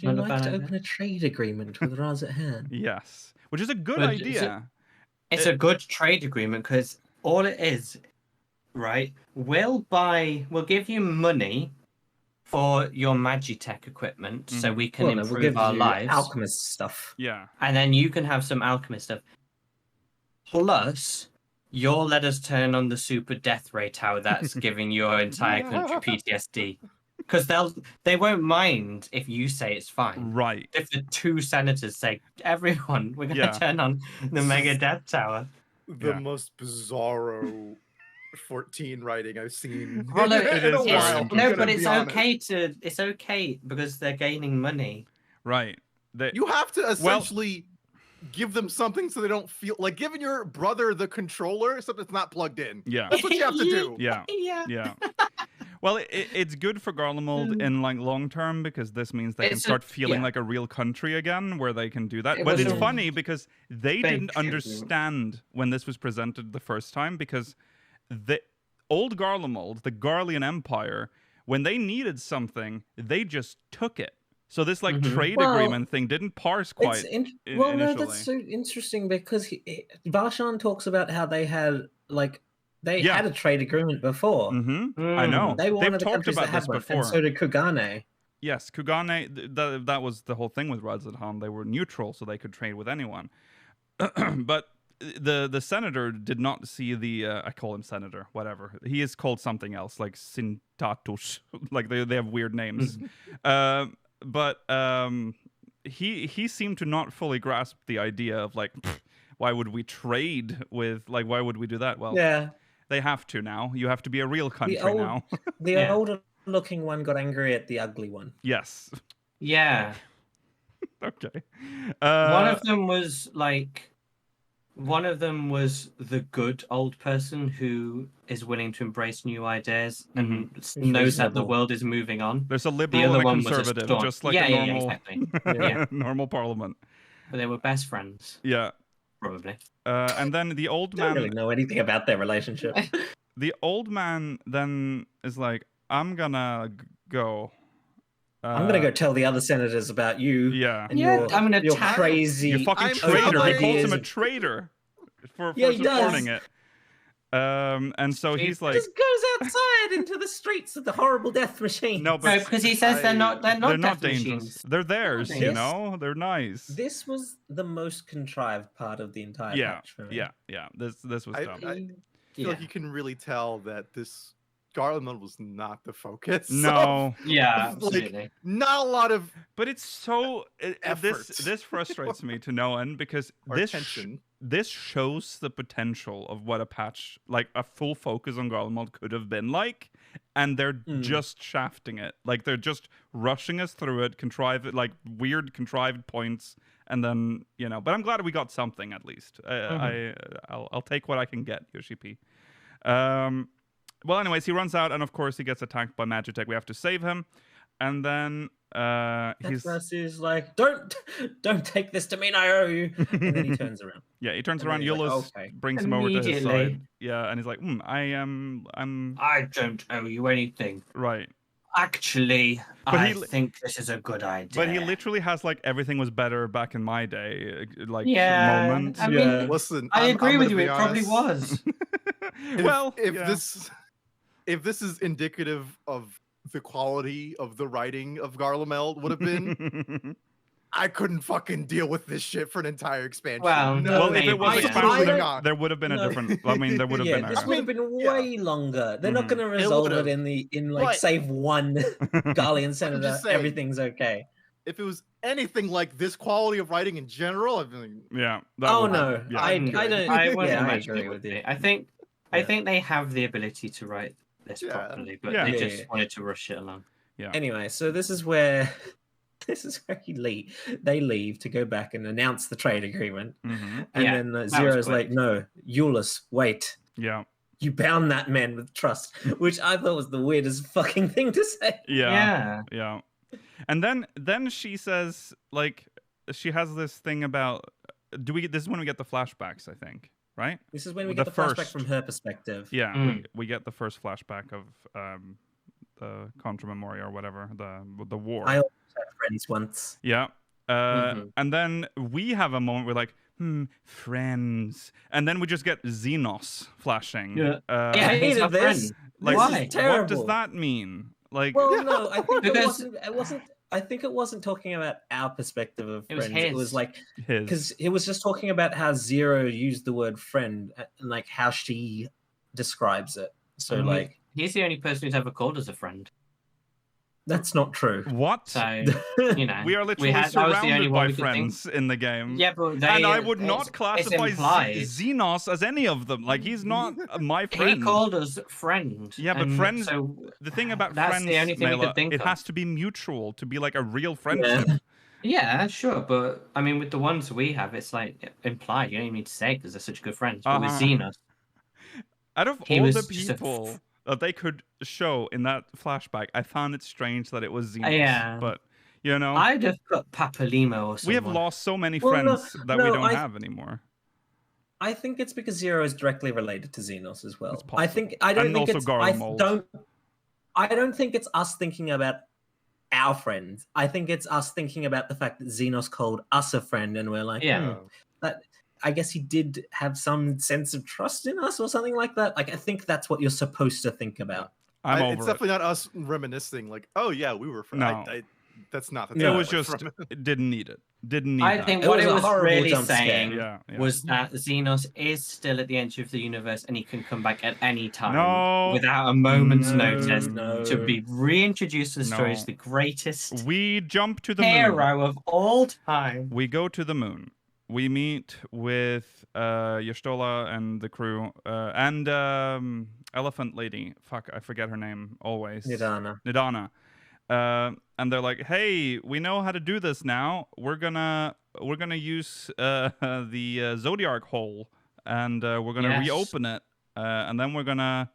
you like to open a trade agreement with Raz at hand? Yes, which is a good idea. It's a good trade agreement because all it is, right? We'll give you money for your Magitech equipment so we can improve our lives. Alchemist stuff. Yeah. And then you can have some alchemist stuff. Plus, you'll let us turn on the super death ray tower that's giving your entire country PTSD. Because they won't mind if you say it's fine. Right. If the two senators say, everyone, we're going to turn on the mega death tower. The most bizarro 14 writing I've seen. Well, no, but it's okay it's okay because they're gaining money. Right. You have to essentially give them something so they don't feel like giving your brother the controller except it's not plugged in. Yeah. That's what you have to do. Yeah. Well, it's good for Garlemald in like long term because this means they can start feeling like a real country again where they can do that. But it's funny because they didn't understand when this was presented the first time because the old Garlemald, the Garlean Empire, when they needed something, they just took it. So this like trade agreement thing didn't parse quite. No, that's so interesting because Varshan talks about how they had like had a trade agreement before. I know. They've talked about this before. And so did Kugane. Yes, Kugane. That was the whole thing with Razadhan. They were neutral, so they could trade with anyone. But the senator did not see the I call him senator, whatever. He is called something else, like Sintatus. Like they have weird names. But he seemed to not fully grasp the idea of like, why would we trade with, like, why would we do that? Well, yeah, they have to now. You have to be a real country now. The older looking one got angry at the ugly one. Yes. Yeah. Okay. One of them was the good old person who is willing to embrace new ideas and knows that the world is moving on. There's a liberal and a conservative, just like a normal, exactly. normal parliament. But they were best friends. Yeah. Probably. And then the old man... I don't really know anything about their relationship. The old man then is like, I'm gonna go. I'm gonna go tell the other senators about you. Yeah. And I'm gonna you're crazy. You fucking traitor. He calls him a traitor for supporting it. And so he's like, just goes outside into the streets of the horrible death machine. No, because he says they're not death dangerous. Machines. They're theirs, you know. They're nice. This was the most contrived part of the entire patch for me. Yeah. This was dumb. I feel like you can really tell that this Garlemald was not the focus. No. Yeah, absolutely. Like, not a lot of. But it's so this frustrates me to no end because this shows the potential of what a patch, like a full focus on Garlemald, could have been like, and they're just shafting it. Like they're just rushing us through it, weird contrived points, and then But I'm glad we got something at least. I'll take what I can get, Yoshi P. Well, anyways, he runs out, and of course he gets attacked by Magitech. We have to save him, and then he's like, "Don't take this to mean I owe you." And then he turns around. Yeah, he turns around. Euless brings him over to his side. Yeah, and he's like, I don't owe you anything. Right. Actually, I think this is a good idea. But he literally has like everything was better back in my day, like moment. I mean, listen, I agree with you. It probably was. If this is indicative of the quality of the writing of Garlemald would have been, I couldn't fucking deal with this shit for an entire expansion. Well, if it was expansion, there would have been a different. I mean, there would have been. This would have been way longer. They're not going to resolve it in save one Garlean senator. Everything's okay. If it was anything like this quality of writing in general, I'd be like, yeah. I agree with you. I think they have the ability to write this properly, but they just wanted to rush it along. Yeah. Anyway, so this is where they leave to go back and announce the trade agreement, and then Zero's like, "No, Euless, wait. Yeah, you bound that man with trust," which I thought was the weirdest fucking thing to say. Yeah. And then she says, like, she has this thing about. This is when we get the flashbacks, I think. Right? This is when we get the flashback from her perspective. Yeah, we get the first flashback of the Contra Memoria or whatever, the war. I also had friends once. Yeah. And then we have a moment where like, friends. And then we just get Xenos flashing. Yeah. I hated this. Like, why? What does that mean? Like, well, no, I think it wasn't. I think it wasn't talking about our perspective of friends. It was like because it was just talking about how Zero used the word friend and like how she describes it. So he's the only person who's ever called us a friend. That's not true. What? So we are literally surrounded by friends in the game. Yeah, but I would not classify Xenos as any of them. Like he's not my friend. He called us friend. Yeah, but friends. So the thing about friends, the only thing we could think it has to be mutual to be like a real friendship. Yeah, sure, but I mean, with the ones we have, it's like implied. You don't even need to say because they're such good friends. But with Xenos, out of all the people that they could show in that flashback, I found it strange that it was Xenos. Yeah. But, I'd have put Papalimo or something. We have lost so many friends that we don't have anymore. I think it's because Zero is directly related to Xenos as well. I don't think it's us thinking about our friends. I think it's us thinking about the fact that Xenos called us a friend and we're like, I guess he did have some sense of trust in us or something like that. Like, I think that's what you're supposed to think about. It's definitely not us reminiscing like, oh yeah, we were friends. No. that's not. It was just it didn't need it. Didn't need. I that. think what it was really jump saying scare. was that Xenos is still at the edge of the universe and he can come back at any time without a moment's notice to be reintroduced to the story as the greatest we jump to the hero moon. of all time. We go to the moon. We meet with Yestola and the crew and Elephant Lady. Fuck, I forget her name always. Nidana. And they're like, "Hey, we know how to do this now. We're gonna use the Zodiac hole, and we're gonna reopen it, and then we're gonna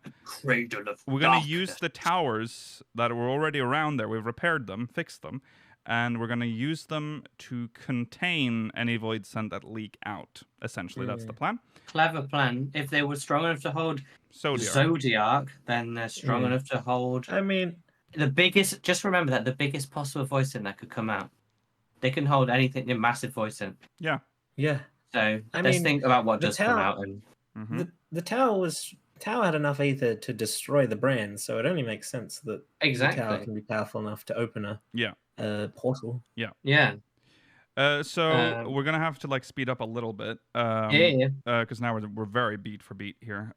use the towers that were already around there. We've repaired them, fixed them, and we're gonna use them to contain any void sent that leak out. Essentially, that's the plan. Clever plan. If they were strong enough to hold Zodiac, then they're strong enough to hold. I mean, the biggest. Just remember that the biggest possible voice in that could come out. They can hold anything in massive voice in. Yeah. So let's think about what does come out. And the tower had enough ether to destroy the brand, so it only makes sense that the tower can be powerful enough to open a portal. Yeah. So we're gonna have to like speed up a little bit. Because now we're very beat for beat here.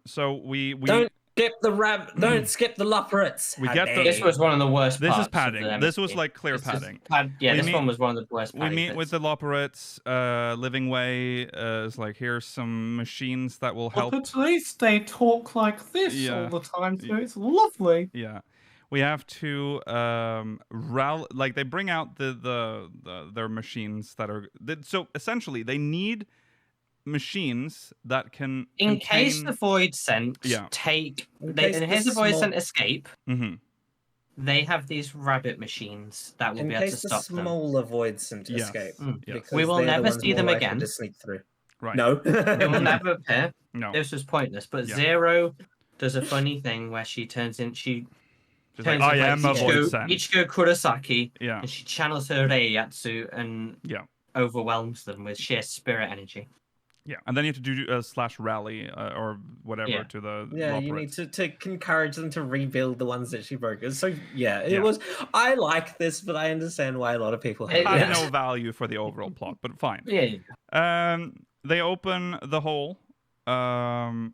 So we don't skip the don't skip the Lupperets. This was one of the worst. This is padding. This was like clear padding. This one was one of the worst. We meet with the Lupperets. Living Way is like, here's some machines that will help. But at least they talk like this all the time, so it's lovely. Yeah. We have to like they bring out their machines that are so essentially they need machines that can in case the void sent in case the void sent escape. They have these rabbit machines that will be able to stop them. In case the smaller void sent escape. We will never see them again. To sneak through. Right. No. They will never appear. No. This was pointless. But Zero does a funny thing where she turns in. She's like, I am a void sent. Ichigo Kurosaki. Yeah. And she channels her Reiyatsu and overwhelms them with sheer spirit energy. Yeah, and then you have to do / rally or whatever to the you need to encourage them to rebuild the ones that she broke. So it was. I like this, but I understand why a lot of people hate it. I have no value for the overall plot, but fine. They open the hole. So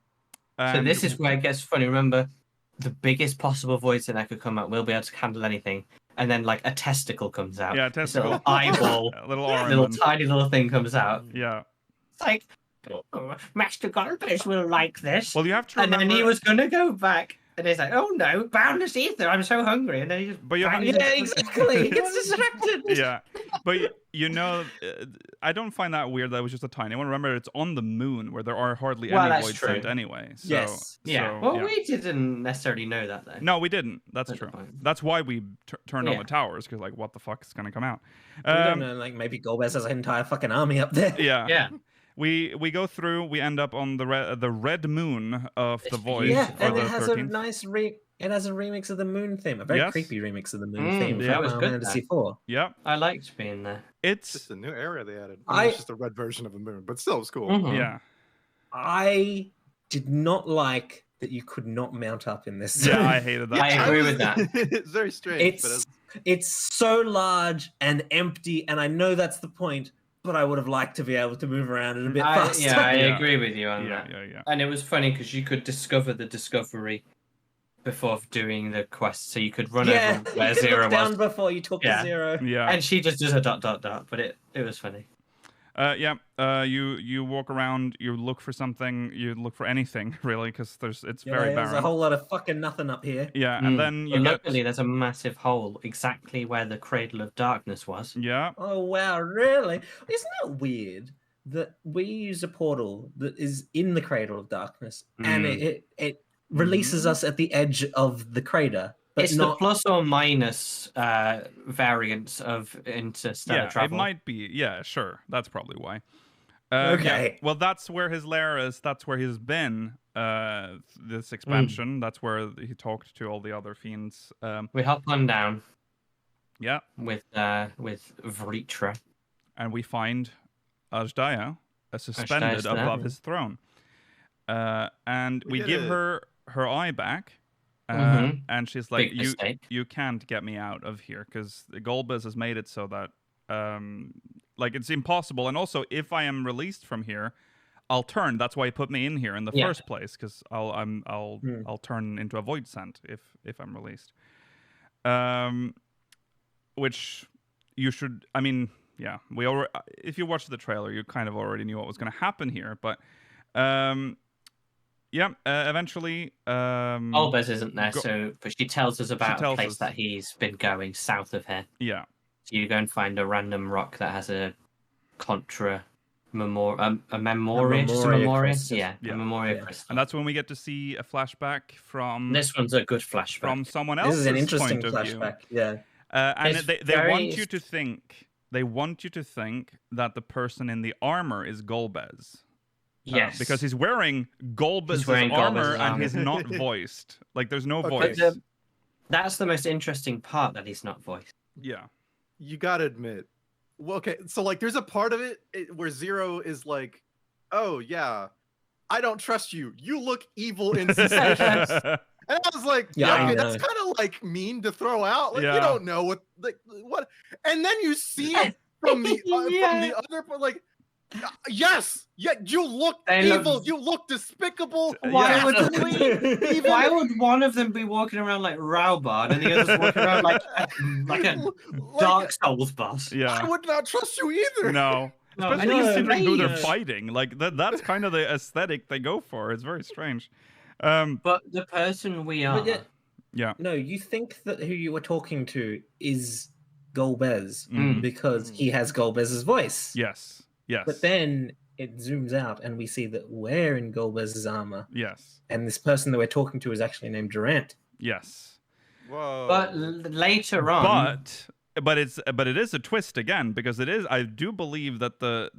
this is where it gets funny. Remember, the biggest possible void that could come out will be able to handle anything. And then, like, a testicle comes out. Yeah, a testicle. Little eyeball. little tiny little thing comes out. Yeah. It's like, Master Golbez will like this. Well, you have to remember... And then he was going to go back. And he's like, oh no, boundless ether, I'm so hungry. And then he just... exactly. He gets distracted. Yeah. But, I don't find that weird that it was just a tiny one. Remember, it's on the moon where there are hardly any void sent anyway. So, yes. We didn't necessarily know that, though. No, we didn't. That's true. That's why we turned on the towers, because, like, what the fuck is going to come out? We don't know, like, maybe Golbez has an entire fucking army up there. Yeah. We go through. We end up on the red moon of the void. Yeah, and it has 13th. a nice it has a remix of the moon theme, a very creepy remix of the moon theme. That was good. Fantasy 4. Yeah, I liked being there. It's just a new area they added. It's just a red version of the moon, but still, it was cool. Yeah, I did not like that you could not mount up in this. Yeah, I hated that. I agree with that. It's very strange. It's so large and empty, and I know that's the point. But I would have liked to be able to move around it a bit faster. Yeah, I agree with you on that. Yeah. And it was funny because you could discover the discovery before doing the quest, so you could run over where Zero was. Down before you took the Zero. Yeah. And she just does a ... But it was funny. You walk around, you look for something, you look for anything really, because it's very barren. There's a whole lot of fucking nothing up here. Yeah, and then luckily there's a massive hole exactly where the Cradle of Darkness was. Yeah. Oh wow, really? Isn't that weird that we use a portal that is in the Cradle of Darkness and it releases us at the edge of the crater? It's the plus or minus variants of interstellar travel. It might be. Yeah, sure. That's probably why. Okay. Well, that's where his lair is. That's where he's been this expansion. That's where he talked to all the other fiends. We hop on down. Yeah. With Vritra. And we find Ajdaya suspended above his throne. And we give her eye back. And she's like, you can't get me out of here because the Golbez has made it so that like it's impossible. And also, if I am released from here, I'll turn. That's why he put me in here in the first place, because I'll turn into a void scent if I'm released. Which you should. I mean, yeah, we already. If you watched the trailer, you kind of already knew what was going to happen here. But eventually, Golbez isn't there, but she tells us about a place that he's been going south of here. Yeah. So you go and find a random rock that has a Contra. A memoria crystal. Yeah, a memoria crystal. And that's when we get to see a flashback from... This one's a good flashback. From someone else's This is an interesting point flashback, of view. yeah. And they want you to think... They want you to think that the person in the armor is Golbez. Yes. Because he's wearing Golbez's armor and he's not voiced. Like, there's no voice. That's the most interesting part, that he's not voiced. Yeah. You gotta admit. Well, okay, so like there's a part of it where Zero is like, oh yeah, I don't trust you. You look evil and suspicious. And I was like, okay, that's kind of like mean to throw out. Like you don't know what. And then you see it from the other part, like, yes, you look evil. You look despicable. Why would one of them be walking around like Raubard and the others walking around like a Dark Souls boss? Yeah, I would not trust you either. No. Especially considering who they're fighting. Like that's kind of the aesthetic they go for. It's very strange. But the person we are. Yeah. No, you think that who you were talking to is Golbez because he has Golbez's voice. Yes. Yes. But then it zooms out and we see that we're in Golbez's armor. Yes. And this person that we're talking to is actually named Durant. Yes. Whoa. But later on. But it is a twist again, because it is. I do believe that the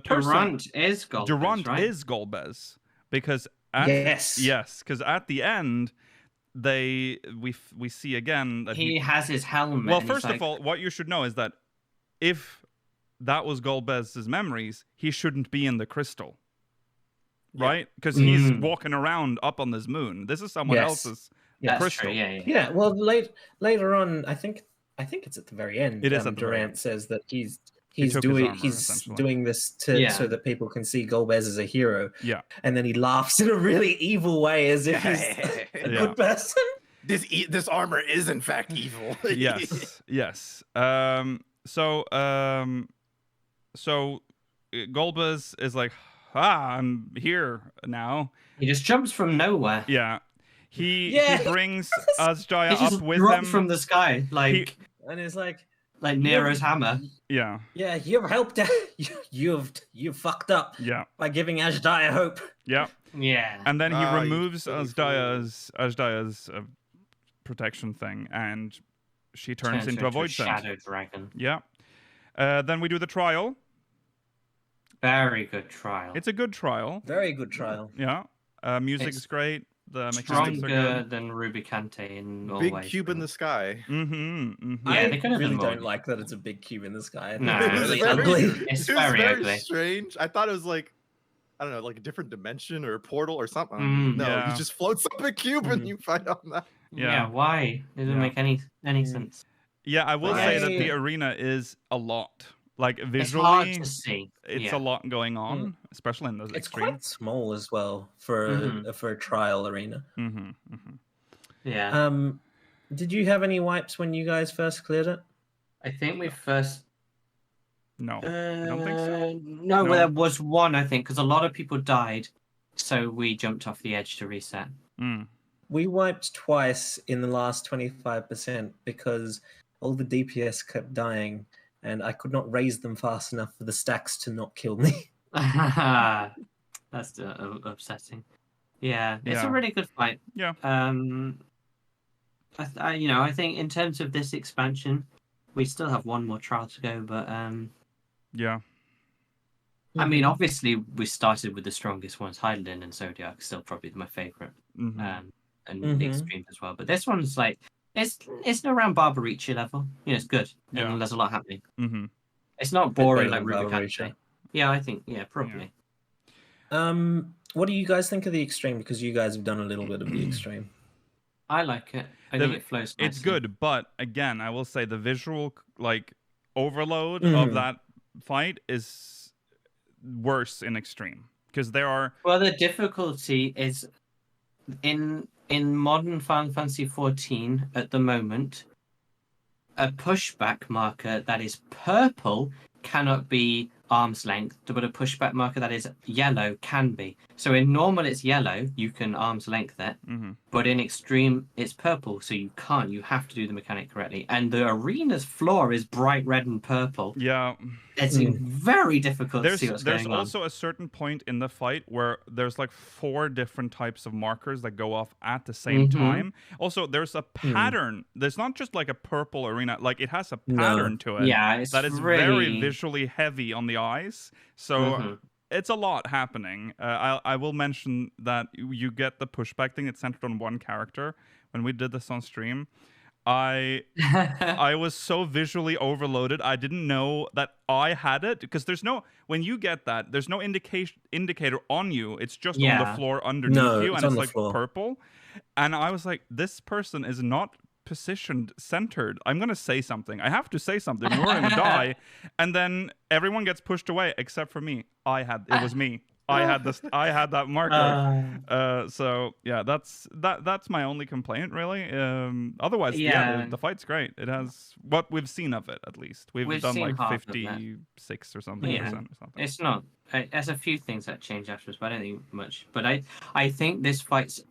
person Durant is Golbez. Durant right? is Golbez, because because at the end we see again that he has his helmet. Well, first of all, what you should know is that if that was Golbez's memories, he shouldn't be in the crystal, right? Because he's walking around up on this moon. This is someone else's crystal. True. Yeah. Well, later on, I think it's at the very end. It is at the Durant says that he's doing this so that people can see Golbez as a hero. Yeah. And then he laughs in a really evil way, as if he's a good person. This armor is in fact evil. Yes. So Golbez is like, I'm here now. He just jumps from nowhere. Yeah. He brings Azjaya up with him from the sky, and it's like Nero's hammer. Yeah. Yeah, you've helped. You've fucked up. Yeah. By giving Azjaya hope. Yeah. Yeah. And then he removes Azjaya's protection thing, and she turns into a void shadow dragon. Yeah. Then we do the trial. Very good trial. It's a good trial. Very good trial. Yeah. Music's great. The mechanics stronger are good. than Ruby Cante in all big ways. cube in the sky. Yeah, they really don't like that it's a big cube in the sky. No, it's really ugly. It's very ugly. Strange. I thought it was like, I don't know, like a different dimension or a portal or something. He just floats up a cube and you find out that. Yeah, why? It doesn't make any sense. Yeah, I will say that the arena is a lot. Like visually, it's hard to see. It's a lot going on, especially in those It's extreme. quite small as well for a trial arena. Yeah. Did you have any wipes when you guys first cleared it? I think we first. No, I don't think so. No, well, there was one, I think, because a lot of people died, so we jumped off the edge to reset. We wiped twice in the last 25% because all the DPS kept dying. And I could not raise them fast enough for the stacks to not kill me. That's upsetting. Yeah, it's a really good fight. Yeah. I think in terms of this expansion, we still have one more trial to go, but yeah. I mean, obviously, we started with the strongest ones. Hydralin and Zodiac still probably my favorite, and the extremes as well. But this one's like. It's around Barbarici level. It's good. And there's a lot happening. It's not boring like Rubicante. Yeah, I think, probably. What do you guys think of the extreme? Because you guys have done a little bit of the extreme. I like it. I think it flows nicely. It's good, but again, I will say the visual overload of that fight is worse in extreme because there are. Well, the difficulty is in modern Final Fantasy XIV at the moment. A pushback marker that is purple cannot be arm's length, but a pushback marker that is yellow can be. So in normal it's yellow, you can arm's length it, but in extreme it's purple, so you can't. You have to do the mechanic correctly. And the arena's floor is bright red and purple. Yeah. It's very difficult to see what's going on. There's also a certain point in the fight where there's like 4 different types of markers that go off at the same time. Also, there's a pattern. There's not just like a purple arena. Like it has a pattern to it. Yeah, it's that is very visually heavy on the eyes. So it's a lot happening. I will mention that you get the pushback thing. It's centered on one character. When we did this on stream, I was so visually overloaded. I didn't know that I had it because when you get that, there's no indicator on you. It's just on the floor underneath you, and it's like purple. And I was like, this person is not positioned centered. I'm gonna say something. I have to say something. We're gonna die. And then everyone gets pushed away except for me. It was me. I had that marker. So yeah, that's my only complaint really. Otherwise, the fight's great. It has what we've seen of it at least. We've done like 56 or something. Yeah. Or something. It's not. There's a few things that change afterwards, but I don't think much. But I think this fight's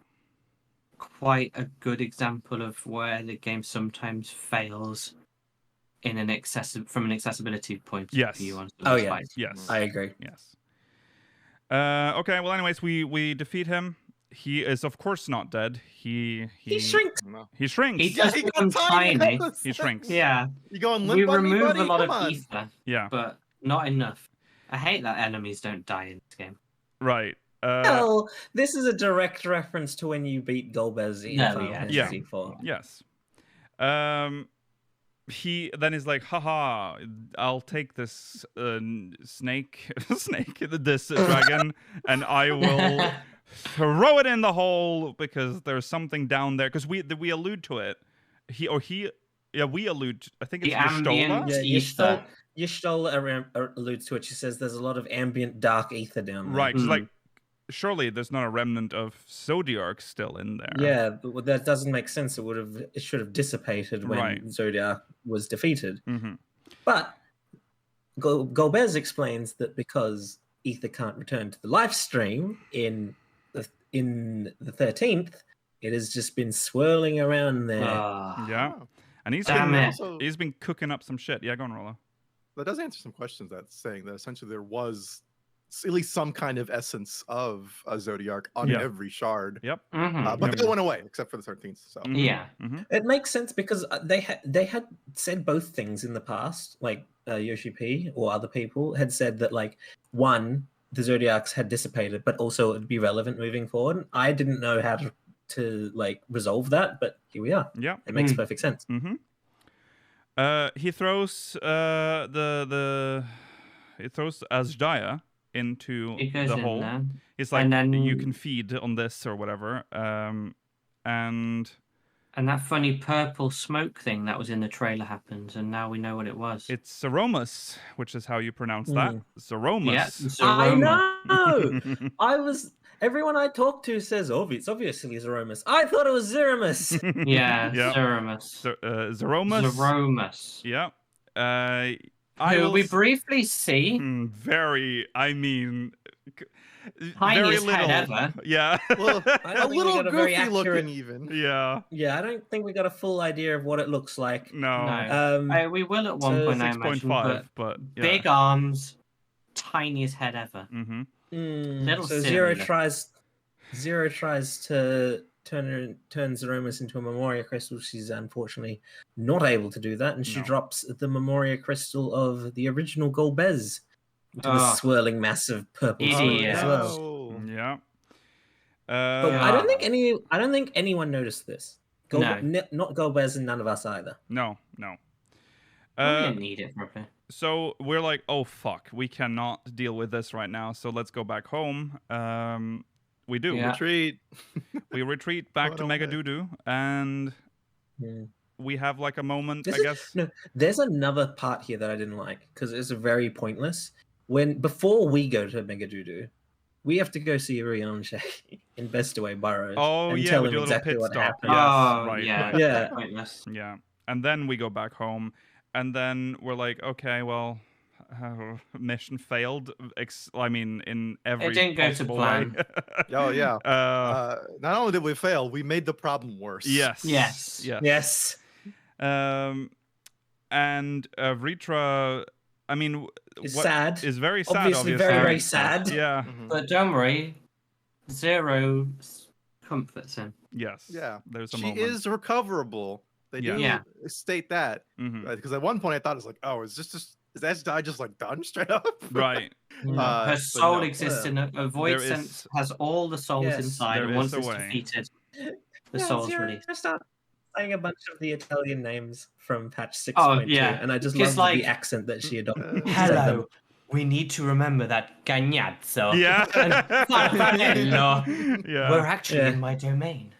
quite a good example of where the game sometimes fails in from an accessibility point of view. Yes, I agree. Yes. Okay. Well, anyways, we defeat him. He is, of course, not dead. He shrinks. He shrinks. He just becomes tiny. He shrinks. Yeah. You going limp on me, buddy? We remove a lot Come of on. ether. Yeah. But not enough. I hate that enemies don't die in this game. Right. Well, this is a direct reference to when you beat Golbez in Final Fantasy IV. Yes. He then is like, haha, I'll take this this dragon, and I will throw it in the hole because there's something down there. Because we allude to it. We allude. I think it's Y'shtola. Yeah, Y'shtola alludes to it. She says there's a lot of ambient dark ether down there. Right. Like, surely there's not a remnant of Zodiark still in there. Yeah, but that doesn't make sense. It should have dissipated when Zodiark was defeated. But Golbez explains that because ether can't return to the life stream in the 13th, it has just been swirling around there. Yeah, and he's been cooking up some shit. Yeah, go on, Rollo. That does answer some questions. That's saying that essentially there was at least some kind of essence of a Zodiark on every shard. Yep. But they went away, except for the 13th. So it makes sense because they had said both things in the past. Like Yoshi P or other people had said that the Zodiarks had dissipated, but also it would be relevant moving forward. I didn't know how to resolve that, but here we are. Yeah, it makes perfect sense. He throws he throws Azjaya into the hole. He's like, you can feed on this or whatever. And that funny purple smoke thing that was in the trailer happens, and now we know what it was. It's Zeromus, which is how you pronounce that. Zeromus. Yeah, Zeromus. I know. Everyone I talk to says, it's obviously Zeromus. I thought it was Zeromus. Zeromus. Zeromus. Yeah. Who we briefly see. Tiniest head ever. Yeah. Well, a little goofy looking even. Yeah. Yeah, I don't think we got a full idea of what it looks like. No. We will at one point, 6.5, but big arms, tiniest head ever. So Zero tries to turn Zeromus into a Memoria Crystal. She's unfortunately not able to do that, and she drops the Memoria Crystal of the original Golbez into the swirling mass of purple as well. Yeah. But I don't think anyone noticed this. Not Golbez, and none of us either. No. We didn't need it properly. So we're like, oh fuck, we cannot deal with this right now. So let's go back home. We do. Yeah. Retreat. We retreat back to Mega Doodoo, and we have like a moment, I guess. No, there's another part here that I didn't like because it's very pointless. Before we go to Mega Doodoo, we have to go see Rianche in Bestaway Burrows and tell him exactly what happened. Yes, right. Yeah. Pointless. Yeah. And then we go back home, and then we're like, okay, well, mission failed. In every It didn't go to possible plan. way. Oh yeah. Not only did we fail, we made the problem worse. Yes. And Ritra, sad. Is very sad. Obviously, very, very sad. Yeah. But don't worry, Zero comforts him. Yes. Yeah. There's a she moment. is recoverable. They do state that. Because at one point I thought it was like, oh, is that guy just like done straight up? Right. Her soul exists in a void sense, has all the souls inside, and once it's defeated, the soul's released. I start saying a bunch of the Italian names from patch 6.2, and I just love the accent that she adopted. Hello. We need to remember that Gagnazzo and Farfanello were actually in my domain.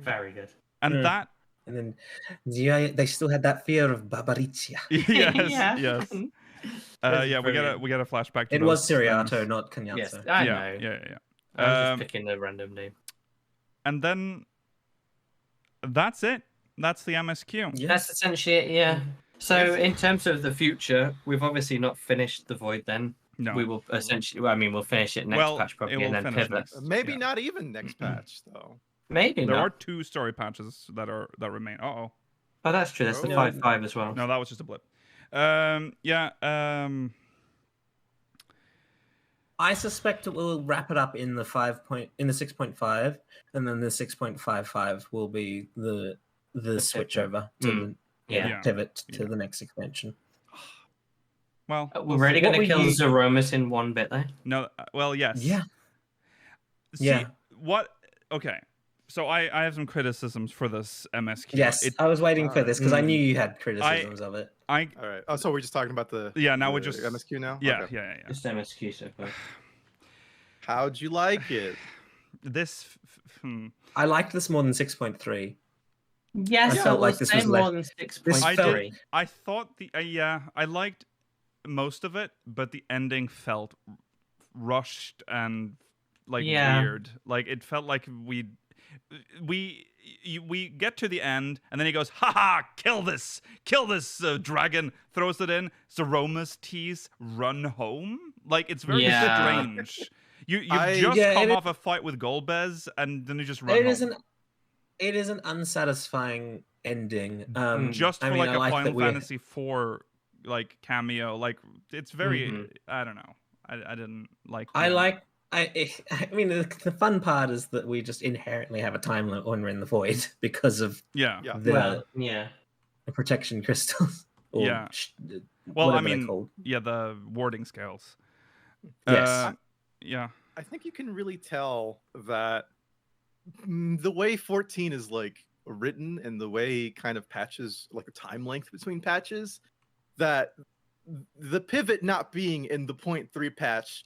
Very good. And that. And then they still had that fear of Barbariccia. Yes. We got a flashback to it was Siriato, not Cagnazzo. Yes, I know. Yeah. I was just picking a random name. And then that's it. That's the MSQ. Yeah. That's essentially it, yeah. So in terms of the future, we've obviously not finished the Void then. No. We will essentially, we'll finish it next patch probably and then pivot. Maybe not even next patch, though. Maybe there not. are 2 story patches that remain. Oh, that's true. That's the 5.5 as well. No, that was just a blip. I suspect it will wrap it up in the 6.5, and then the 6.55 will be the switch over to pivot to the next expansion. Well, we're really going to kill Zeromus in one bit there. No, well, yes. Yeah. See, what? Okay. So I have some criticisms for this MSQ. Yes, I was waiting for this because I knew you had criticisms of it. All right. Oh, so we're just talking about the now we're just MSQ now. Yeah, okay. yeah. Just MSQ so far. How'd you like it? I liked this more than 6.3. Yes, I felt like this was more than 6.3. I thought I liked most of it, but the ending felt rushed and weird. Like it felt like we get to the end, and then he goes, "Ha! Kill this dragon!" Throws it in. Zeromus tease, run home. Like it's very strange. You just come off a fight with Golbez, and then you just run home. It is an unsatisfying ending. Just for a Final Fantasy IV cameo. Like it's very. I don't know. I didn't like. I mean, the fun part is that we just inherently have a time limit when we're in the void because of the protection crystals. The warding scales. Yes. I think you can really tell that the way 14 is written and the way kind of patches, like the time length between patches, that the pivot not being in the 0.3 patch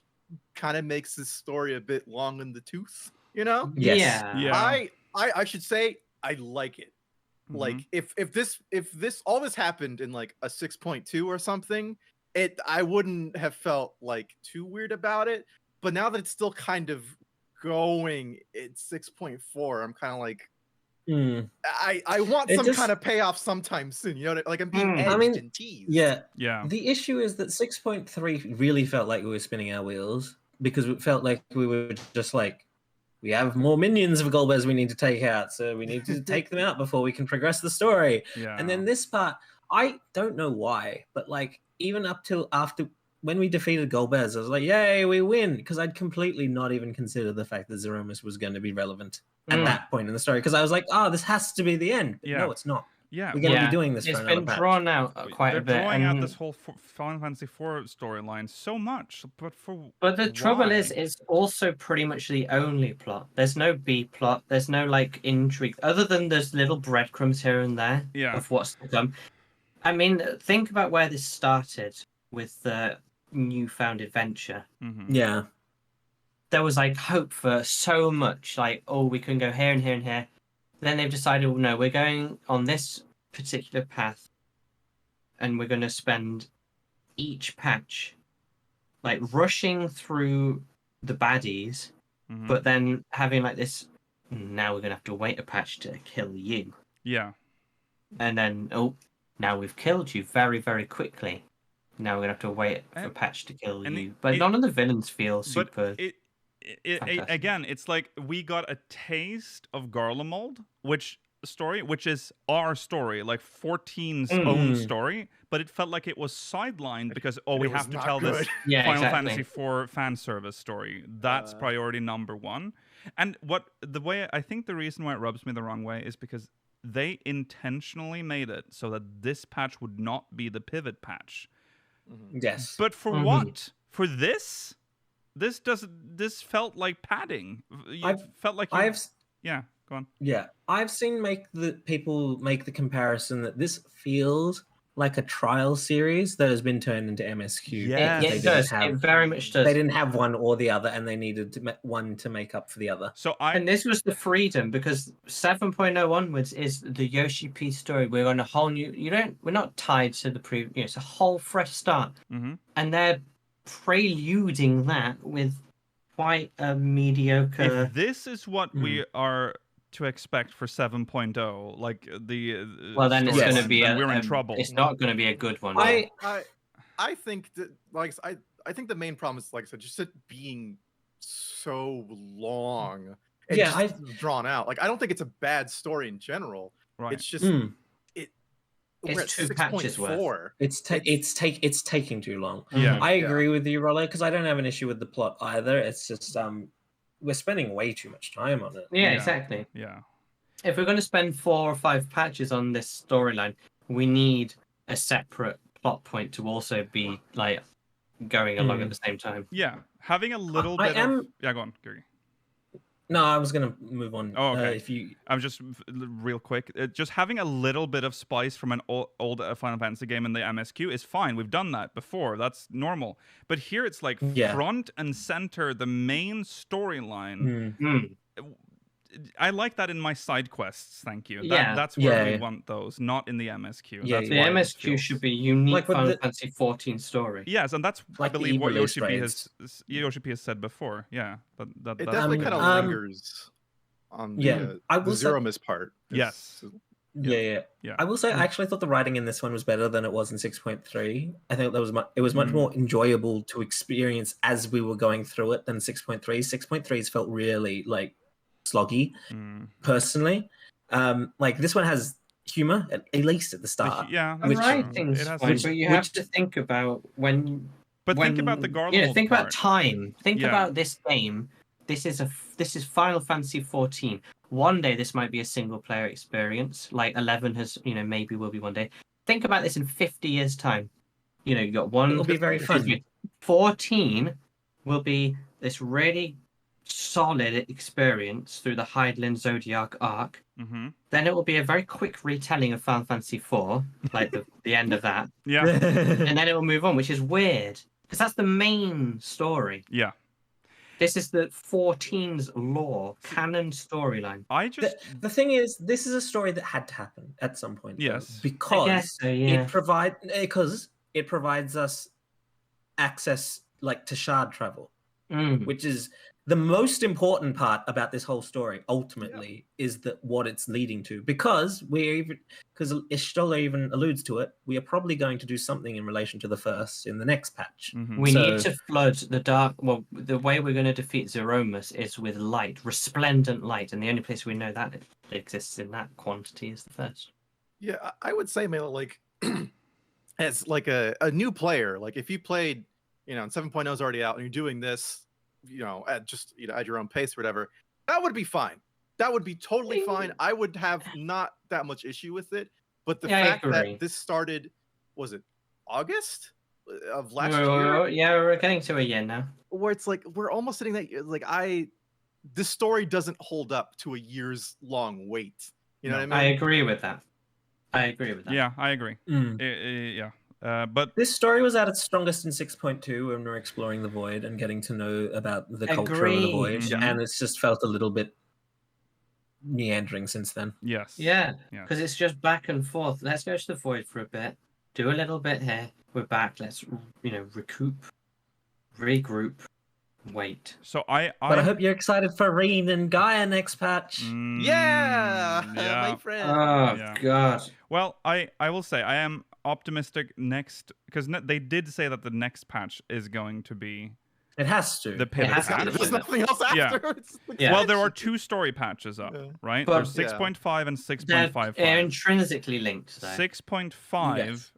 kind of makes this story a bit long in the tooth, you know? Yes. Yeah. I should say I like it. Like if this all this happened in like a 6.2 or something, I wouldn't have felt too weird about it. But now that it's still kind of going at 6.4, I'm kind of I want some kind of payoff sometime soon. You know, I'm being edged and teased. Yeah. The issue is that 6.3 really felt like we were spinning our wheels because it felt like we were just we have more minions of Golbez we need to take out, so we need to take them out before we can progress the story. Yeah. And then this part, I don't know why, but even up till after when we defeated Golbez, I was like, yay, we win, because I'd completely not even considered the fact that Zeromus was going to be relevant at that point in the story, because I was like, this has to be the end. But no, it's not. Yeah, we're going to be doing this. It's been drawn out quite a bit. They're drawing out this whole Final Fantasy IV storyline so much, but the trouble is, it's also pretty much the only plot. There's no B plot. There's no intrigue other than there's little breadcrumbs here and there of what's to come. I mean, think about where this started with the newfound adventure. Yeah. there was like hope for so much, like, oh, we can go here and here and here. Then they've decided, well, no, we're going on this particular path, and we're going to spend each patch like rushing through the baddies, but then having like this, now we're going to have to wait a patch to kill you. Yeah. And then, oh, now we've killed you very, very quickly. Now we're going to have to wait for a patch to kill you. But none of the villains feel super... Again, it's like we got a taste of Garlemald, which is our story, like 14's own story, but it felt like it was sidelined because we have to tell this Final Fantasy IV fan service story. That's priority number one. And I think the reason why it rubs me the wrong way is because they intentionally made it so that this patch would not be the pivot patch. Yes. But for what? For this? This felt like padding. Yeah, go on. Yeah, I've seen people make the comparison that this feels like a trial series that has been turned into MSQ. Yeah, it does. It very much does. They didn't have one or the other, and they needed one to make up for the other. And this was the freedom, because 7.0 onwards is the Yoshi P story. We're on a whole new. We're not tied to the previous. It's a whole fresh start, and they're preluding that with quite a mediocre. If this is what we are to expect for 7.0, like then it's going to be we're in trouble. It's not going to be a good one. I think that, like, I think the main problem is, like I said, just it being so long and drawn out. Like, I don't think it's a bad story in general. Right. It's just we're at 2 patches worth. It's taking too long. Yeah, I agree with you, Rollo, because I don't have an issue with the plot either. It's just we're spending way too much time on it. Yeah, exactly. Yeah. If we're going to spend 4 or 5 patches on this storyline, we need a separate plot point to also be like going along at the same time. Yeah, having a little bit of... Yeah, go on, Gary. No, I was going to move on. Oh, okay. I'm just real quick. Just having a little bit of spice from an old Final Fantasy game in the MSQ is fine. We've done that before. That's normal. But here it's like front and center, the main storyline. I like that in my side quests. Thank you. That's where we want those, not in the MSQ. The MSQ should be unique Final Fantasy 14 story. Yes, and that's I believe what Yoshi P has said before. Yeah, it definitely kind of lingers on the Zero Miss part. Yes. Yeah. I will say I actually thought the writing in this one was better than it was in 6.3. I think it was much more enjoyable to experience as we were going through it than 6.3. 6.3's felt really like sloggy, personally. Like this one has humor, at least at the start. Writing's fine, but you have to think about when. But think about the Garlemald think about time. Think about this game. This is Final Fantasy 14. One day this might be a single player experience, like 11 has, maybe will be one day. Think about this in 50 years' time. You got one. It'll be very fun. 14 will be this really solid experience through the Hydaelyn Zodiac arc. Then it will be a very quick retelling of Final Fantasy IV, like the end of that. Yeah. And then it will move on, which is weird because that's the main story. Yeah. This is the 14's lore canon storyline. The thing is, this is a story that had to happen at some point. Yes, because it provides us access like to shard travel, which is the most important part about this whole story. Ultimately, is that what it's leading to? Because Ishtola even alludes to it, we are probably going to do something in relation to the first in the next patch. We need to flood the dark. Well, the way we're going to defeat Zeromus is with light, resplendent light, and the only place we know that it exists in that quantity is the first. Yeah, I would say, Mela, like as like a new player, like if you played, and 7.0 is already out, and you're doing this, at your own pace or whatever, that would be fine. That would be totally fine. I would have not that much issue with it. But the fact that this started, was it August of last year? Yeah, we're getting to a year now. Where it's like we're almost sitting that like this story doesn't hold up to a year's long wait. You know what I mean? I agree with that. Yeah, I agree. Yeah. But this story was at its strongest in 6.2 when we were exploring the void and getting to know about the culture of the void, and it's just felt a little bit meandering since then. Yes. Yeah, because it's just back and forth. Let's go to the void for a bit, do a little bit here. We're back. Let's recoup, regroup, wait. So But I hope you're excited for Reen and Gaia next patch. Yeah, my friend. Oh God. Well, I will say I am optimistic next, because they did say that the next patch is going to be. It has to. The pivot patch. There's nothing else after. Yeah. Well, there are 2 story patches up, right? But, there's 6.5 and 6.55. They're intrinsically linked. 6.5.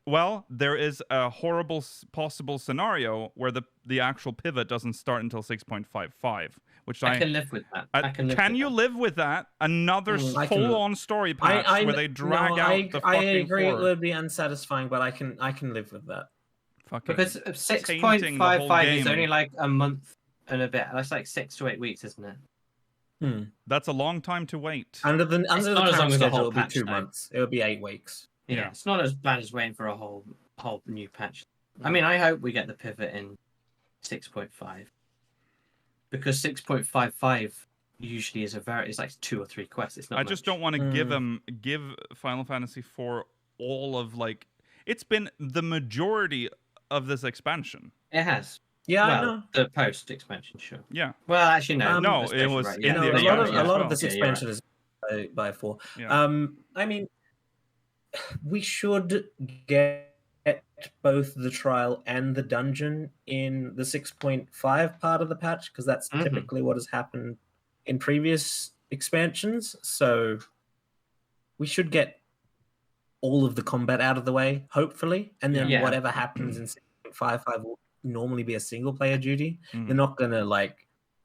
Well, there is a horrible possible scenario where the actual pivot doesn't start until 6.55, which I can live with that. Can you live with that? Another full-on story patch where they drag out the fucking I agree horror. it would be unsatisfying, but I can live with that. Because 6.55 is only like a month and a bit. That's like 6 to 8 weeks, isn't it? That's a long time to wait. Under the current schedule, it'll be 2 months. It'll be 8 weeks. Yeah, it's not as bad as waiting for a whole new patch. I mean, I hope we get the pivot in 6.5, because 6.55 usually is it's like 2 or 3 quests. It's not. I just don't want to give Final Fantasy IV all of it's been the majority of this expansion. It has. Yeah, I know. The post expansion, sure. Yeah. Well, actually, no. No, it was right. in the expansion. A lot of this expansion is by 4. Yeah. I mean, we should get both the trial and the dungeon in the 6.5 part of the patch, because that's typically what has happened in previous expansions. So we should get all of the combat out of the way, hopefully, and then whatever happens in 6.55 will normally be a single player duty. They're not gonna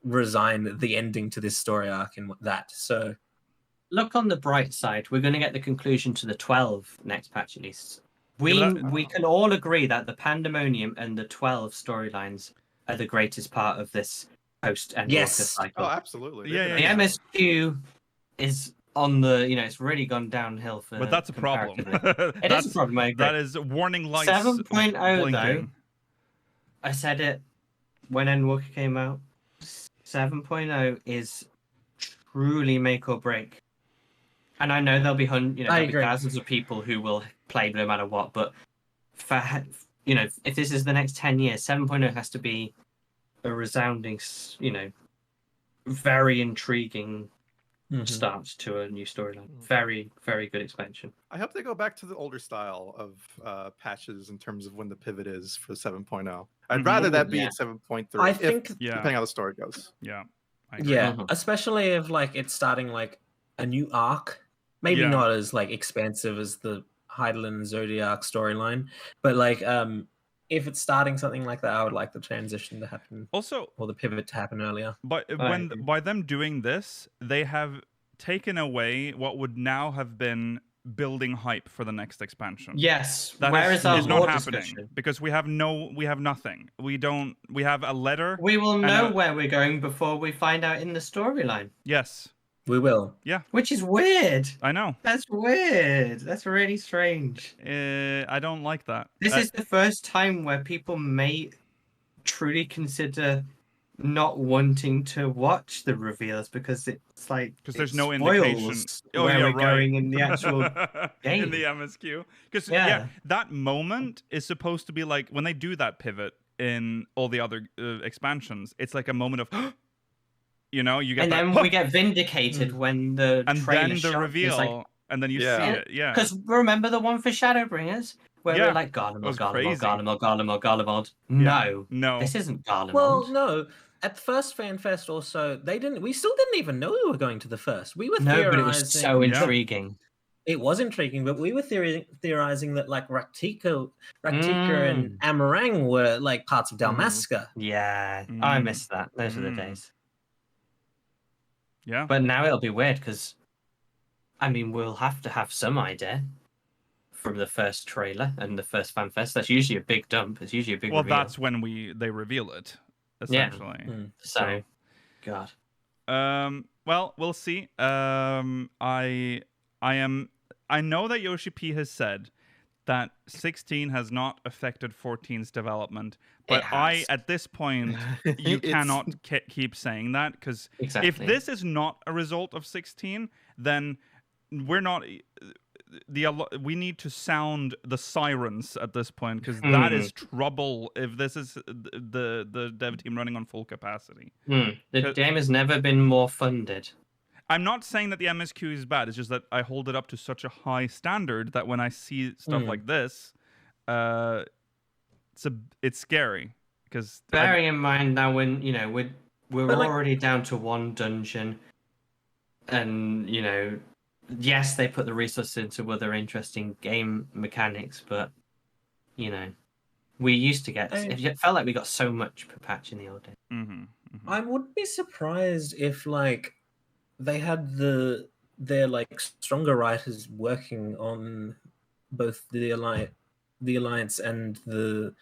resign the ending to this story arc in that. So look on the bright side. We're going to get the conclusion to the 12 next patch at least. We can all agree that the Pandæmonium and the 12 storylines are the greatest part of this post and cycle. Oh, absolutely. Yeah. The MSQ is on the, it's really gone downhill for. But that's a problem. It is a problem. I agree. That is warning lights. 7.0 though. I said it when Endwalker came out. 7.0 is truly make or break. And I know there'll be thousands of people who will play no matter what, but for if this is the next 10 years, 7.0 has to be a resounding, very intriguing start to a new storyline. Very, very good expansion. I hope they go back to the older style of patches in terms of when the pivot is for 7.0. I'd rather that be at 7.3. I think, depending how the story goes. Yeah. Especially if it's starting a new arc. Maybe not as expansive as the Heidelin and Zodiac storyline, but if it's starting something like that, I would like the transition to happen also, or the pivot to happen earlier. But by them doing this, they have taken away what would now have been building hype for the next expansion. Yes, that is our not happening discussion? Because we have nothing. We have a letter. We will know where we're going before we find out in the storyline. Yes. We will. Yeah. Which is weird. I know. That's weird. That's really strange. I don't like that. This is the first time where people may truly consider not wanting to watch the reveals because it's because there's no indication where we're going in the actual game. In the MSQ. Because that moment is supposed to be when they do that pivot in all the other expansions, it's like a moment of you get and then we get vindicated when the trailer then the reveal and then you see it. Yeah, because remember the one for Shadowbringers where we're like Garlemald. No, this isn't Garlemald. Well, no, at the first Fan Fest also we still didn't even know we were going to the first. We were theorizing. But it was so intriguing. It was intriguing, but we were theorizing that Raktika and Amarang were parts of Dalmasca. Yeah, I missed that. Those are the days. Yeah. But now it'll be weird because, we'll have to have some idea from the first trailer and the first Fan Fest. That's usually a big dump. It's usually a big reveal. That's when they reveal it, essentially. Yeah. So, God. Well, we'll see. I know that Yoshi P has said that 16 has not affected 14's development. But at this point, you cannot keep saying that, because if this is not a result of 16, then we're not. We need to sound the sirens at this point, because that is trouble if this is the dev team running on full capacity. The game has never been more funded. I'm not saying that the MSQ is bad. It's just that I hold it up to such a high standard that when I see stuff like this, it's scary. Because bearing in mind now, when we're already down to one dungeon, and yes, they put the resources into other interesting game mechanics, but we used to get. It felt like we got so much per patch in the old days. I would be surprised if they had their stronger writers working on both the alliance and the